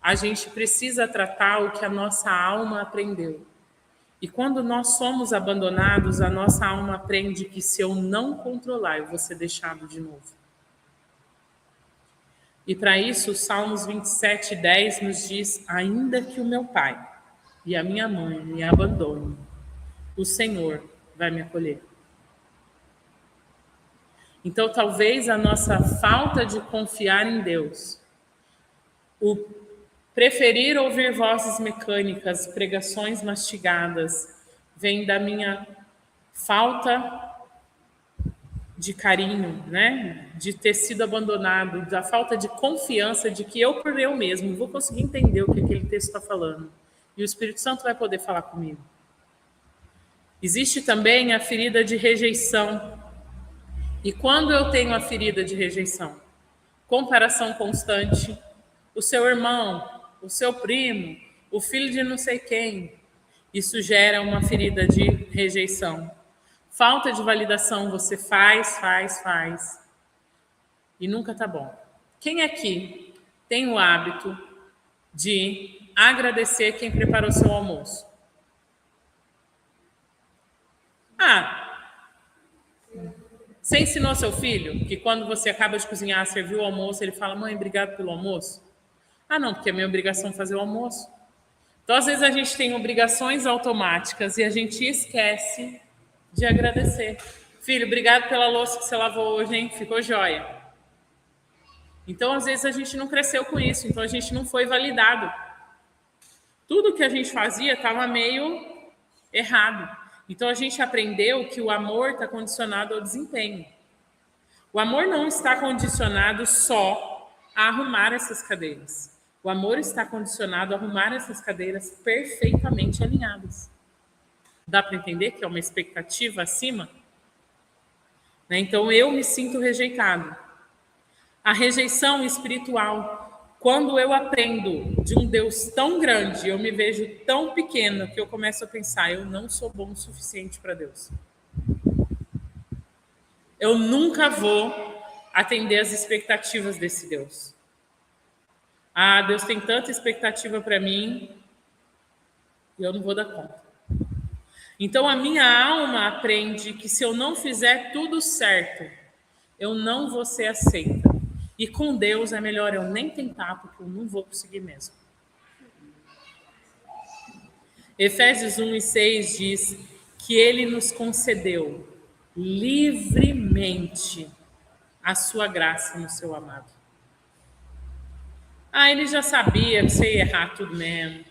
a gente precisa tratar o que a nossa alma aprendeu. E quando nós somos abandonados, a nossa alma aprende que se eu não controlar, eu vou ser deixado de novo. E para isso, Salmos 27:10 nos diz: ainda que o meu pai e a minha mãe me abandonem, o Senhor vai me acolher. Então, talvez a nossa falta de confiar em Deus, o preferir ouvir vozes mecânicas, pregações mastigadas, vem da minha falta de carinho, né? De ter sido abandonado, da falta de confiança de que eu, por eu mesmo, vou conseguir entender o que aquele texto está falando. E o Espírito Santo vai poder falar comigo. Existe também a ferida de rejeição. E quando eu tenho a ferida de rejeição? Comparação constante. O seu irmão, o seu primo, o filho de não sei quem. Isso gera uma ferida de rejeição. Falta de validação, você faz. E nunca tá bom. Quem aqui tem o hábito de agradecer quem preparou seu almoço? Você ensinou seu filho que quando você acaba de cozinhar, serviu o almoço, ele fala: mãe, obrigado pelo almoço? Não, porque é minha obrigação fazer o almoço. Então, às vezes, a gente tem obrigações automáticas e a gente esquece de agradecer. Filho, obrigado pela louça que você lavou hoje, hein? Ficou jóia. Então, às vezes, a gente não cresceu com isso, então a gente não foi validado. Tudo que a gente fazia estava meio errado. Então, a gente aprendeu que o amor está condicionado ao desempenho. O amor não está condicionado só a arrumar essas cadeiras. O amor está condicionado a arrumar essas cadeiras perfeitamente alinhadas. Dá para entender que é uma expectativa acima? Né? Então, eu me sinto rejeitado. A rejeição espiritual. Quando eu aprendo de um Deus tão grande, eu me vejo tão pequeno que eu começo a pensar: eu não sou bom o suficiente para Deus. Eu nunca vou atender as expectativas desse Deus. Deus tem tanta expectativa para mim e eu não vou dar conta. Então, a minha alma aprende que se eu não fizer tudo certo, eu não vou ser aceita. E com Deus é melhor eu nem tentar, porque eu não vou conseguir mesmo. Efésios 1:6 diz que Ele nos concedeu livremente a sua graça no seu amado. Ele já sabia que você ia errar tudo mesmo.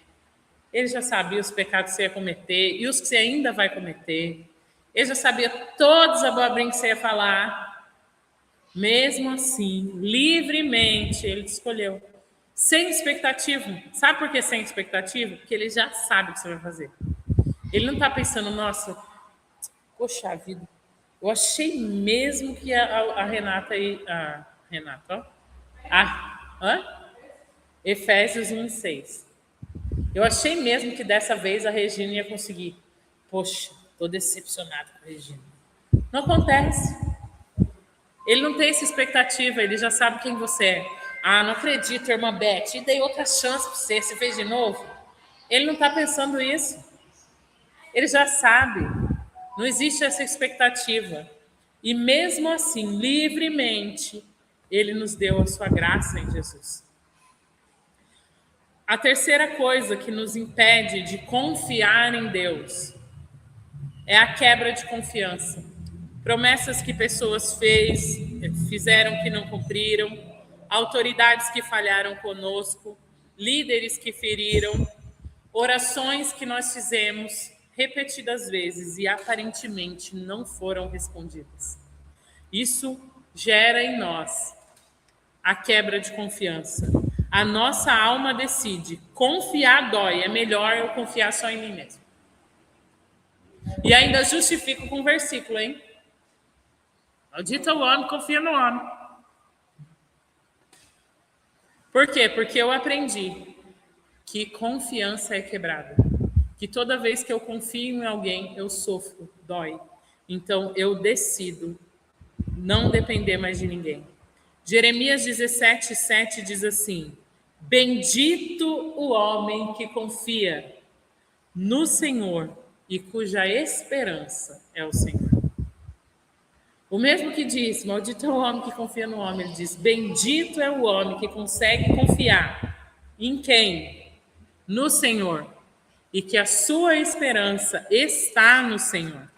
Ele já sabia os pecados que você ia cometer e os que você ainda vai cometer. Ele já sabia todos os abobrinhos que você ia falar. Mesmo assim, livremente, ele te escolheu. Sem expectativa. Sabe por que sem expectativa? Porque ele já sabe o que você vai fazer. Ele não está pensando: nossa, poxa vida, eu achei mesmo que a Renata e a Renata, ó. Efésios 1:6. Eu achei mesmo que dessa vez a Regina ia conseguir. Poxa, estou decepcionado com a Regina. Não acontece. Ele não tem essa expectativa, ele já sabe quem você é. Não acredito, irmã Beth, e dei outra chance para você fez de novo? Ele não está pensando isso. Ele já sabe. Não existe essa expectativa. E mesmo assim, livremente, ele nos deu a sua graça em Jesus. A terceira coisa que nos impede de confiar em Deus é a quebra de confiança. Promessas que pessoas fizeram que não cumpriram, autoridades que falharam conosco, líderes que feriram, orações que nós fizemos repetidas vezes e aparentemente não foram respondidas. Isso gera em nós a quebra de confiança. A nossa alma decide, confiar dói, é melhor eu confiar só em mim mesmo. E ainda justifico com um versículo, hein? Maldito o homem, confia no homem. Por quê? Porque eu aprendi que confiança é quebrada. Que toda vez que eu confio em alguém, eu sofro, dói. Então, eu decido não depender mais de ninguém. Jeremias 17:7 diz assim: bendito o homem que confia no Senhor e cuja esperança é o Senhor. O mesmo que diz, maldito é o homem que confia no homem, ele diz, bendito é o homem que consegue confiar em quem? No Senhor. E que a sua esperança está no Senhor.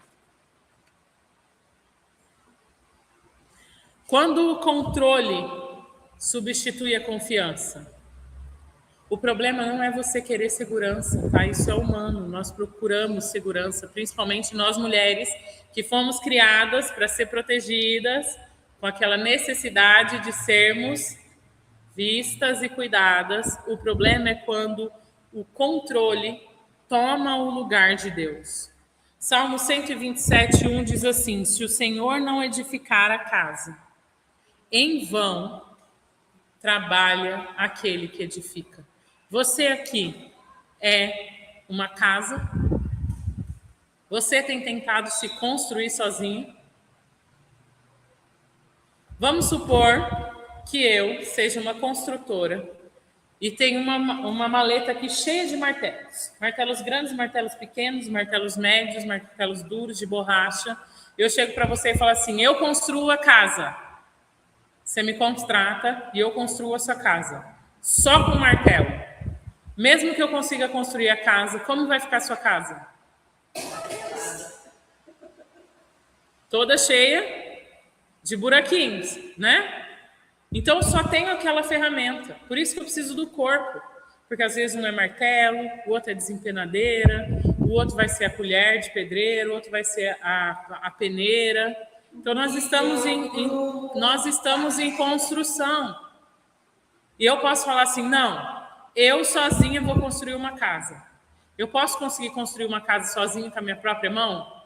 Quando o controle substitui a confiança, o problema não é você querer segurança, tá? Isso é humano, nós procuramos segurança, principalmente nós mulheres, que fomos criadas para ser protegidas, com aquela necessidade de sermos vistas e cuidadas. O problema é quando o controle toma o lugar de Deus. Salmo 127:1 diz assim: se o Senhor não edificar a casa, em vão trabalha aquele que edifica. Você aqui é uma casa? Você tem tentado se construir sozinho? Vamos supor que eu seja uma construtora e tenho uma maleta aqui cheia de martelos. Martelos grandes, martelos pequenos, martelos médios, martelos duros, de borracha. Eu chego para você e falo assim, eu construo a casa. Você me contrata e eu construo a sua casa. Só com martelo. Mesmo que eu consiga construir a casa, como vai ficar a sua casa? Toda cheia de buraquinhos, né? Então, eu só tenho aquela ferramenta. Por isso que eu preciso do corpo. Porque às vezes um é martelo, o outro é desempenadeira, o outro vai ser a colher de pedreiro, o outro vai ser a peneira. Então, nós estamos em construção. E eu posso falar assim, não, eu sozinha vou construir uma casa. Eu posso conseguir construir uma casa sozinha com a minha própria mão?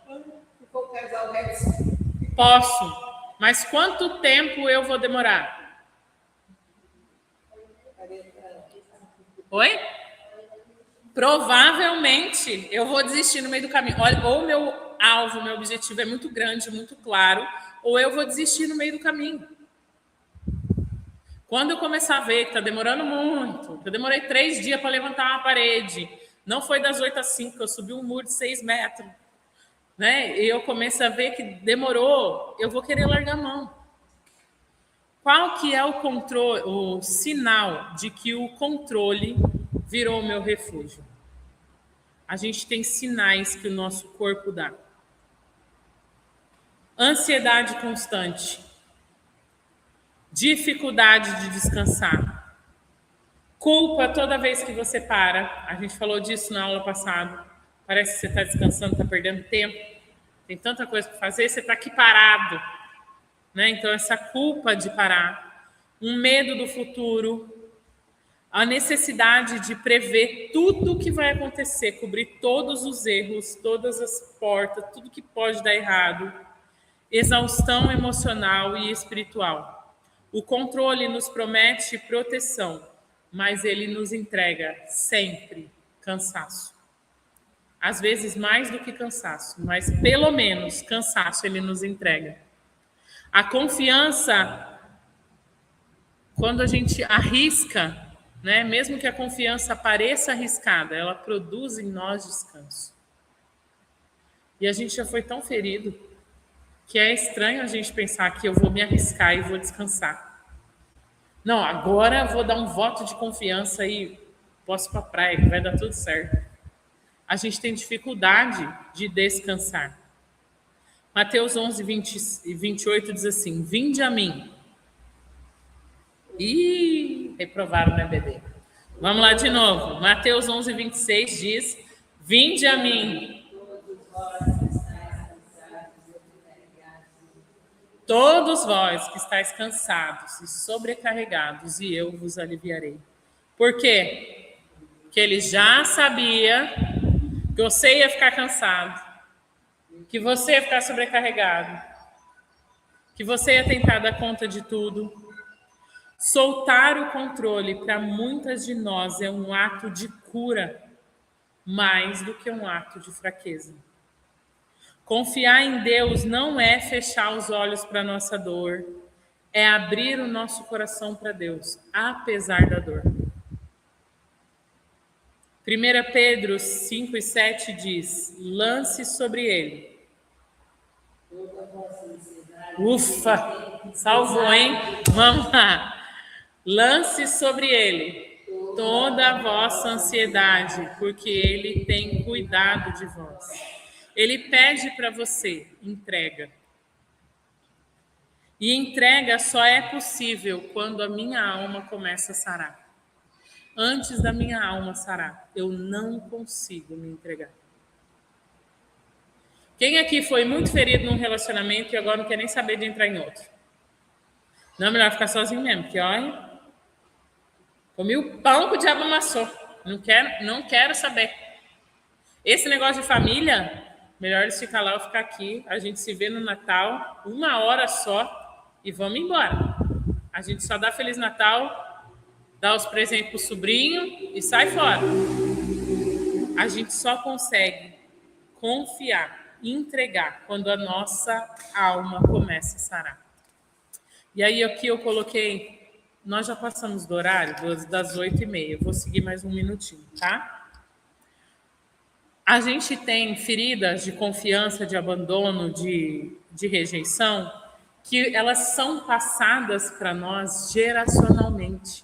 Posso. Mas quanto tempo eu vou demorar? Oi? Provavelmente eu vou desistir no meio do caminho. Olha, ou meu alvo, meu objetivo é muito grande, muito claro, ou eu vou desistir no meio do caminho. Quando eu começar a ver que está demorando muito, que eu demorei 3 dias para levantar uma parede, não foi das 8 às 5, eu subi um muro de 6 metros, né? E eu começo a ver que demorou, eu vou querer largar a mão. Qual que é o controle, o sinal de que o controle virou o meu refúgio? A gente tem sinais que o nosso corpo dá. Ansiedade constante. Dificuldade de descansar. Culpa toda vez que você para. A gente falou disso na aula passada. Parece que você está descansando, está perdendo tempo. Tem tanta coisa para fazer, você está aqui parado. Né? Então, essa culpa de parar. Um medo do futuro. A necessidade de prever tudo o que vai acontecer, cobrir todos os erros, todas as portas, tudo que pode dar errado. Exaustão emocional e espiritual. O controle nos promete proteção, mas ele nos entrega sempre cansaço. Às vezes mais do que cansaço, mas pelo menos cansaço ele nos entrega. A confiança, quando a gente arrisca, né, mesmo que a confiança pareça arriscada, ela produz em nós descanso. E a gente já foi tão ferido que é estranho a gente pensar que eu vou me arriscar e vou descansar. Não, agora eu vou dar um voto de confiança e posso ir para a praia, que vai dar tudo certo. A gente tem dificuldade de descansar. Mateus 11, 20 e 28 diz assim: Vinde a mim. Ih, reprovaram, né, bebê? Vamos lá de novo. Mateus 11, 26 diz: Vinde a mim. Todos vós que estáis cansados e sobrecarregados, e eu vos aliviarei. Por quê? Porque ele já sabia que você ia ficar cansado, que você ia ficar sobrecarregado, que você ia tentar dar conta de tudo. Soltar o controle para muitas de nós é um ato de cura, mais do que um ato de fraqueza. Confiar em Deus não é fechar os olhos para a nossa dor, é abrir o nosso coração para Deus, apesar da dor. 1 Pedro 5 e 7 diz: lance sobre ele. Ufa, salvou, hein? Vamos lá. Lance sobre ele toda a vossa ansiedade, porque ele tem cuidado de vós. Ele pede para você entrega. E entrega só é possível quando a minha alma começa a sarar. Antes da minha alma sarar, eu não consigo me entregar. Quem aqui foi muito ferido num relacionamento e agora não quer nem saber de entrar em outro? Não, é melhor ficar sozinho mesmo, porque olha, comi o pão que o diabo amassou. Não quero saber. Esse negócio de família, melhor eles ficar lá ou ficar aqui. A gente se vê no Natal, 1 hora só, e vamos embora. A gente só dá Feliz Natal, dá os presentes pro sobrinho e sai fora. A gente só consegue confiar, entregar, quando a nossa alma começa a sarar. E aí aqui eu coloquei, nós já passamos do horário das 8h30, eu vou seguir mais um minutinho, tá? A gente tem feridas de confiança, de abandono, de rejeição, que elas são passadas para nós geracionalmente.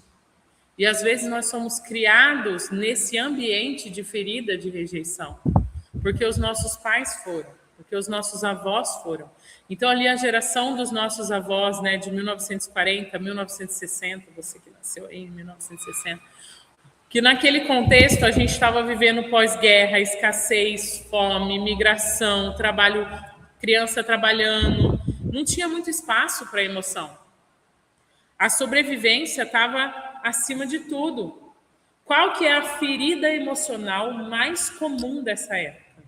E às vezes nós somos criados nesse ambiente de ferida de rejeição, porque os nossos pais foram, porque os nossos avós foram. Então ali a geração dos nossos avós, né, de 1940, 1960, você que nasceu aí em 1960, que naquele contexto a gente estava vivendo pós-guerra, escassez, fome, migração, trabalho, criança trabalhando, não tinha muito espaço para emoção. A sobrevivência estava acima de tudo. Qual que é a ferida emocional mais comum dessa época?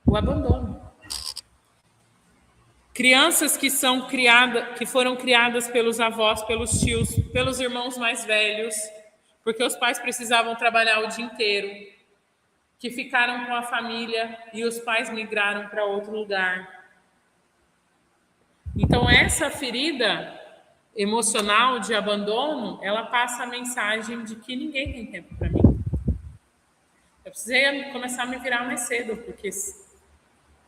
O abandono. Crianças que foram criadas pelos avós, pelos tios, pelos irmãos mais velhos, porque os pais precisavam trabalhar o dia inteiro, que ficaram com a família e os pais migraram para outro lugar. Então, essa ferida emocional de abandono, ela passa a mensagem de que ninguém tem tempo para mim. Eu precisei começar a me virar mais cedo, porque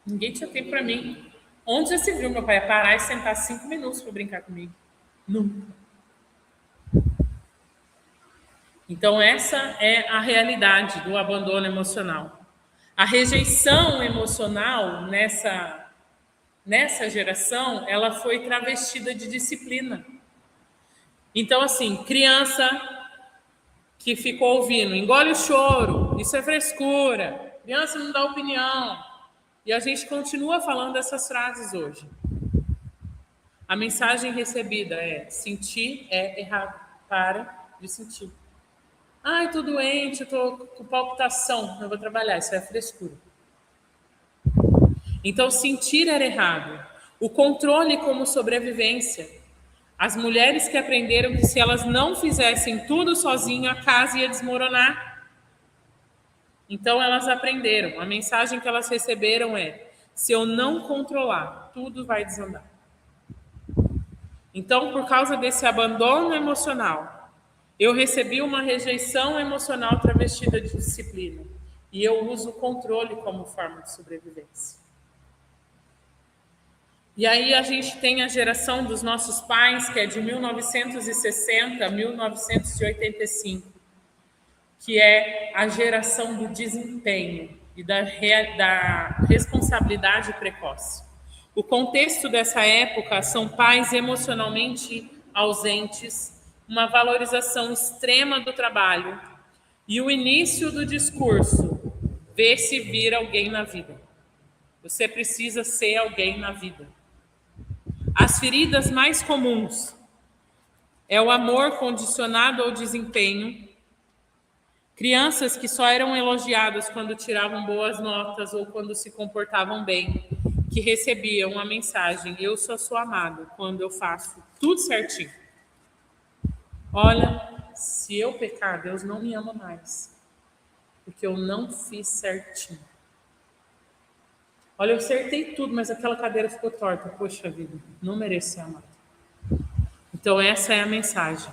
ninguém tinha tempo para mim. Onde já se viu meu pai parar e sentar 5 minutos para brincar comigo? Nunca. Então, essa é a realidade do abandono emocional. A rejeição emocional nessa geração, ela foi travestida de disciplina. Então, assim, criança que ficou ouvindo, engole o choro, isso é frescura, criança não dá opinião. E a gente continua falando essas frases hoje. A mensagem recebida é: sentir é errado, para de sentir. Ai, estou doente, estou com palpitação, não vou trabalhar, isso é frescura. Então, sentir era errado. O controle como sobrevivência. As mulheres que aprenderam que se elas não fizessem tudo sozinhas, a casa ia desmoronar. Então, elas aprenderam. A mensagem que elas receberam é: se eu não controlar, tudo vai desandar. Então, por causa desse abandono emocional, eu recebi uma rejeição emocional travestida de disciplina. e eu uso o controle como forma de sobrevivência. E aí a gente tem a geração dos nossos pais, que é de 1960 a 1985, que é a geração do desempenho e da responsabilidade precoce. O contexto dessa época são pais emocionalmente ausentes, uma valorização extrema do trabalho e o início do discurso: vê se vira alguém na vida. Você precisa ser alguém na vida. As feridas mais comuns é o amor condicionado ao desempenho, crianças que só eram elogiadas quando tiravam boas notas ou quando se comportavam bem, que recebiam a mensagem: eu só sou amado quando eu faço tudo certinho. Olha, se eu pecar, Deus não me ama mais, porque eu não fiz certinho. Olha, eu acertei tudo, mas aquela cadeira ficou torta. Poxa vida, não mereço ser amado. Então essa é a mensagem.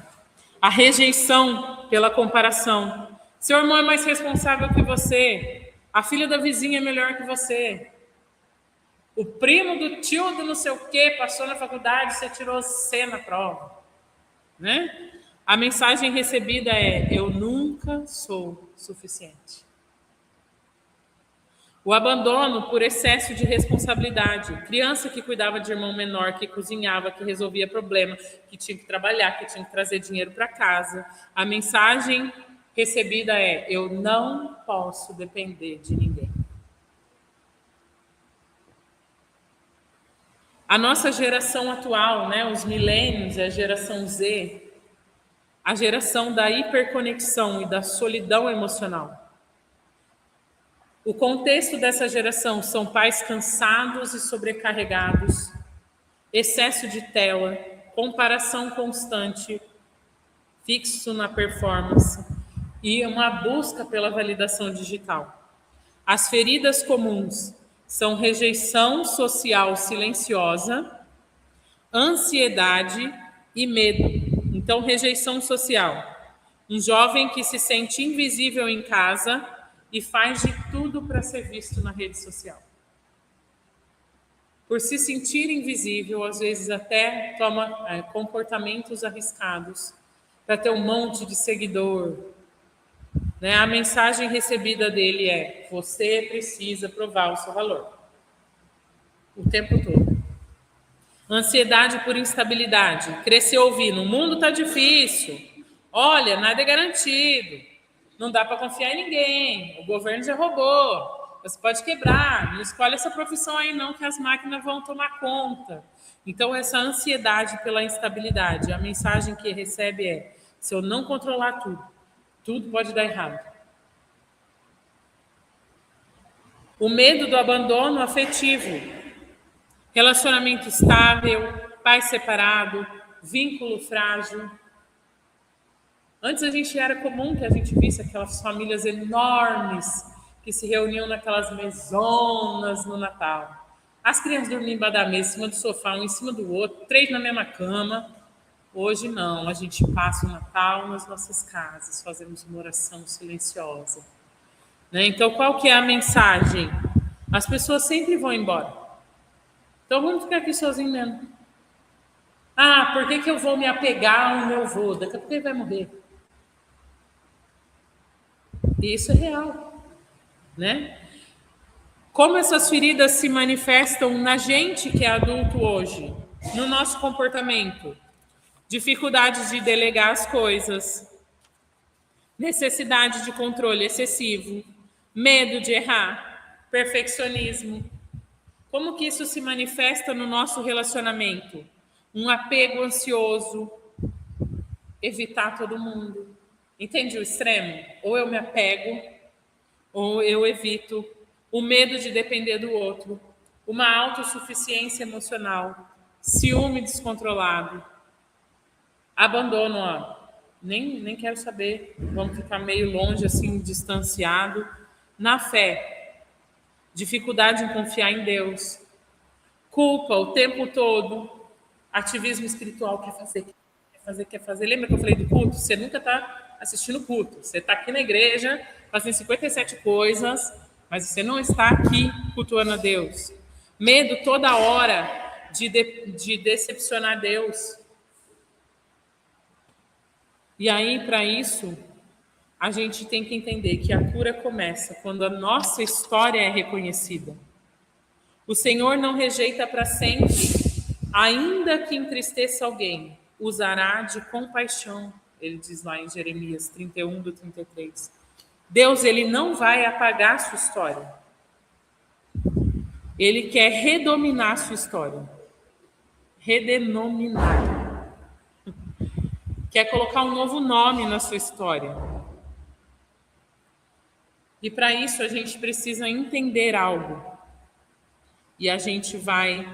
A rejeição pela comparação. Seu irmão é mais responsável que você. A filha da vizinha é melhor que você. O primo do tio do não sei o quê passou na faculdade, você tirou C na prova. Né? A mensagem recebida é: eu nunca sou suficiente. O abandono por excesso de responsabilidade. Criança que cuidava de irmão menor, que cozinhava, que resolvia problema, que tinha que trabalhar, que tinha que trazer dinheiro para casa. A mensagem recebida é: eu não posso depender de ninguém. A nossa geração atual, né, os milênios, a geração Z, a geração da hiperconexão e da solidão emocional. O contexto dessa geração são pais cansados e sobrecarregados, excesso de tela, comparação constante, fixo na performance e uma busca pela validação digital. As feridas comuns são rejeição social silenciosa, ansiedade e medo. Então, rejeição social. Um jovem que se sente invisível em casa e faz de tudo para ser visto na rede social. Por se sentir invisível, às vezes até toma comportamentos arriscados para ter um monte de seguidor. Né? A mensagem recebida dele é: você precisa provar o seu valor. O tempo todo. Ansiedade por instabilidade. Cresceu ouvindo: o mundo está difícil. Olha, nada é garantido. Não dá para confiar em ninguém. O governo já roubou. Você pode quebrar. Não escolhe essa profissão aí não, que as máquinas vão tomar conta. Então, essa ansiedade pela instabilidade. A mensagem que recebe é: se eu não controlar tudo, tudo pode dar errado. O medo do abandono afetivo. Relacionamento estável, pai separado, vínculo frágil. Antes a gente era comum que a gente visse aquelas famílias enormes que se reuniam naquelas mesonas no Natal. As crianças dormiam embaixo da mesa, em cima do sofá, um em cima do outro, 3 na mesma cama. Hoje não, a gente passa o Natal nas nossas casas, fazemos uma oração silenciosa. Né? Então, qual que é a mensagem? As pessoas sempre vão embora. Então, vamos ficar aqui sozinhos mesmo. Ah, por que eu vou me apegar ao meu avô? Daqui a pouco ele vai morrer. E isso é real, né? Como essas feridas se manifestam na gente que é adulto hoje, no nosso comportamento? Dificuldade de delegar as coisas, necessidade de controle excessivo, medo de errar, perfeccionismo. Como que isso se manifesta no nosso relacionamento? Um apego ansioso, evitar todo mundo. Entende o extremo? Ou eu me apego, ou eu evito. O medo de depender do outro. Uma autossuficiência emocional. Ciúme descontrolado. Abandono, ó. Nem quero saber. Vamos ficar meio longe, assim, distanciado. Na fé. Dificuldade em confiar em Deus. Culpa o tempo todo. Ativismo espiritual, quer fazer. Lembra que eu falei do culto? Você nunca está assistindo culto. Você está aqui na igreja, fazem 57 coisas, mas você não está aqui cultuando a Deus. Medo toda hora de decepcionar Deus. E aí, para isso, a gente tem que entender que a cura começa quando a nossa história é reconhecida. O Senhor não rejeita para sempre, ainda que entristeça alguém, usará de compaixão, ele diz lá em Jeremias 31, do 33. Deus, ele não vai apagar a sua história. Ele quer redominar a sua história. Redenominar. Quer colocar um novo nome na sua história. E para isso a gente precisa entender algo. E a gente vai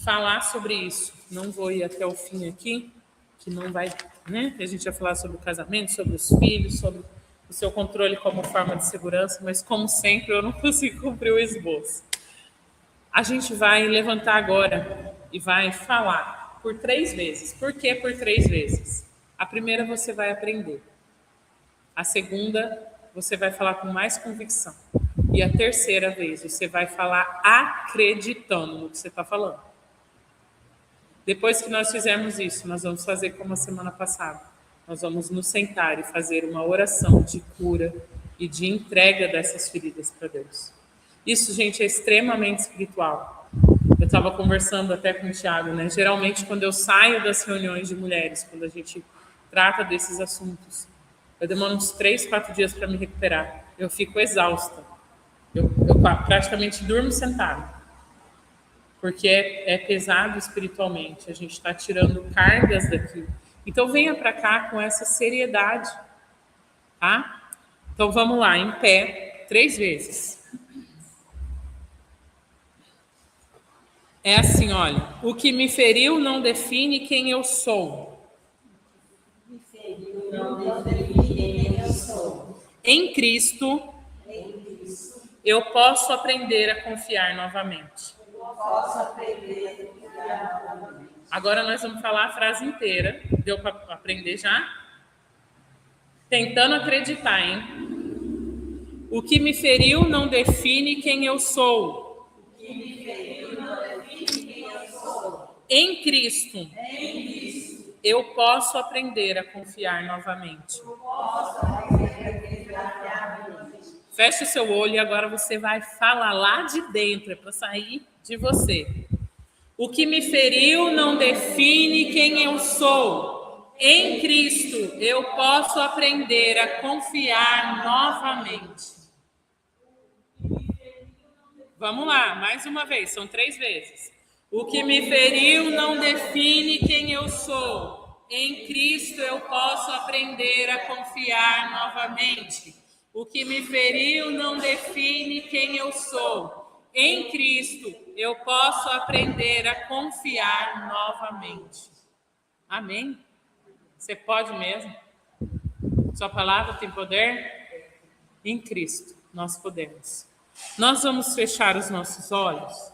falar sobre isso. Não vou ir até o fim aqui, que não vai, né? A gente vai falar sobre o casamento, sobre os filhos, sobre o seu controle como forma de segurança, mas como sempre eu não consigo cumprir o esboço. A gente vai levantar agora e vai falar por 3 vezes. Por que por 3 vezes? A primeira você vai aprender. A segunda você vai falar com mais convicção. E a terceira vez você vai falar acreditando no que você está falando. Depois que nós fizermos isso, nós vamos fazer como a semana passada. Nós vamos nos sentar e fazer uma oração de cura e de entrega dessas feridas para Deus. Isso, gente, é extremamente espiritual. Eu estava conversando até com o Thiago, né? Geralmente, quando eu saio das reuniões de mulheres, quando a gente trata desses assuntos, eu demoro uns 3, 4 dias para me recuperar. Eu fico exausta. Eu praticamente durmo sentada. Porque é pesado espiritualmente. A gente está tirando cargas daqui. Então, venha para cá com essa seriedade. Tá? Então, vamos lá, em pé, 3 vezes. É assim, olha. O que me feriu não define quem eu sou. Em Cristo, eu posso aprender a confiar novamente. Agora nós vamos falar a frase inteira. Deu para aprender já? Tentando acreditar, hein? O que me feriu não define quem eu sou. Em Cristo, eu posso aprender a confiar novamente. Feche o seu olho e agora você vai falar lá de dentro, é para sair de você. O que me feriu não define quem eu sou. Em Cristo, eu posso aprender a confiar novamente. Vamos lá, mais uma vez, são 3 vezes. O que me feriu não define quem eu sou. Em Cristo eu posso aprender a confiar novamente. O que me feriu não define quem eu sou. Em Cristo eu posso aprender a confiar novamente. Amém? Você pode mesmo? Sua palavra tem poder? Em Cristo nós podemos. Nós vamos fechar os nossos olhos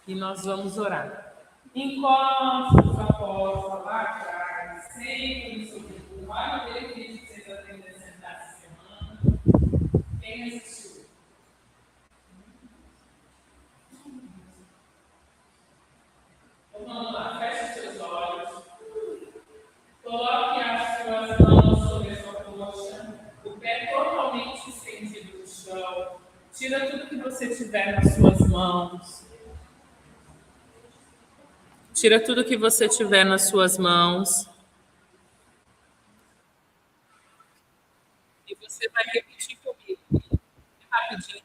e nós vamos orar. Encosta os apóstolos lá atrás, sempre no seu grupo. Olha o benefício que vocês aprenderam a sentar essa semana. Quem assistiu? Então vamos lá, feche os seus olhos. Coloque as suas mãos sobre a sua coxa, o pé totalmente estendido no chão. Tira tudo que você tiver nas suas mãos. Tira tudo que você tiver nas suas mãos. E você vai repetir comigo. Rapidinho.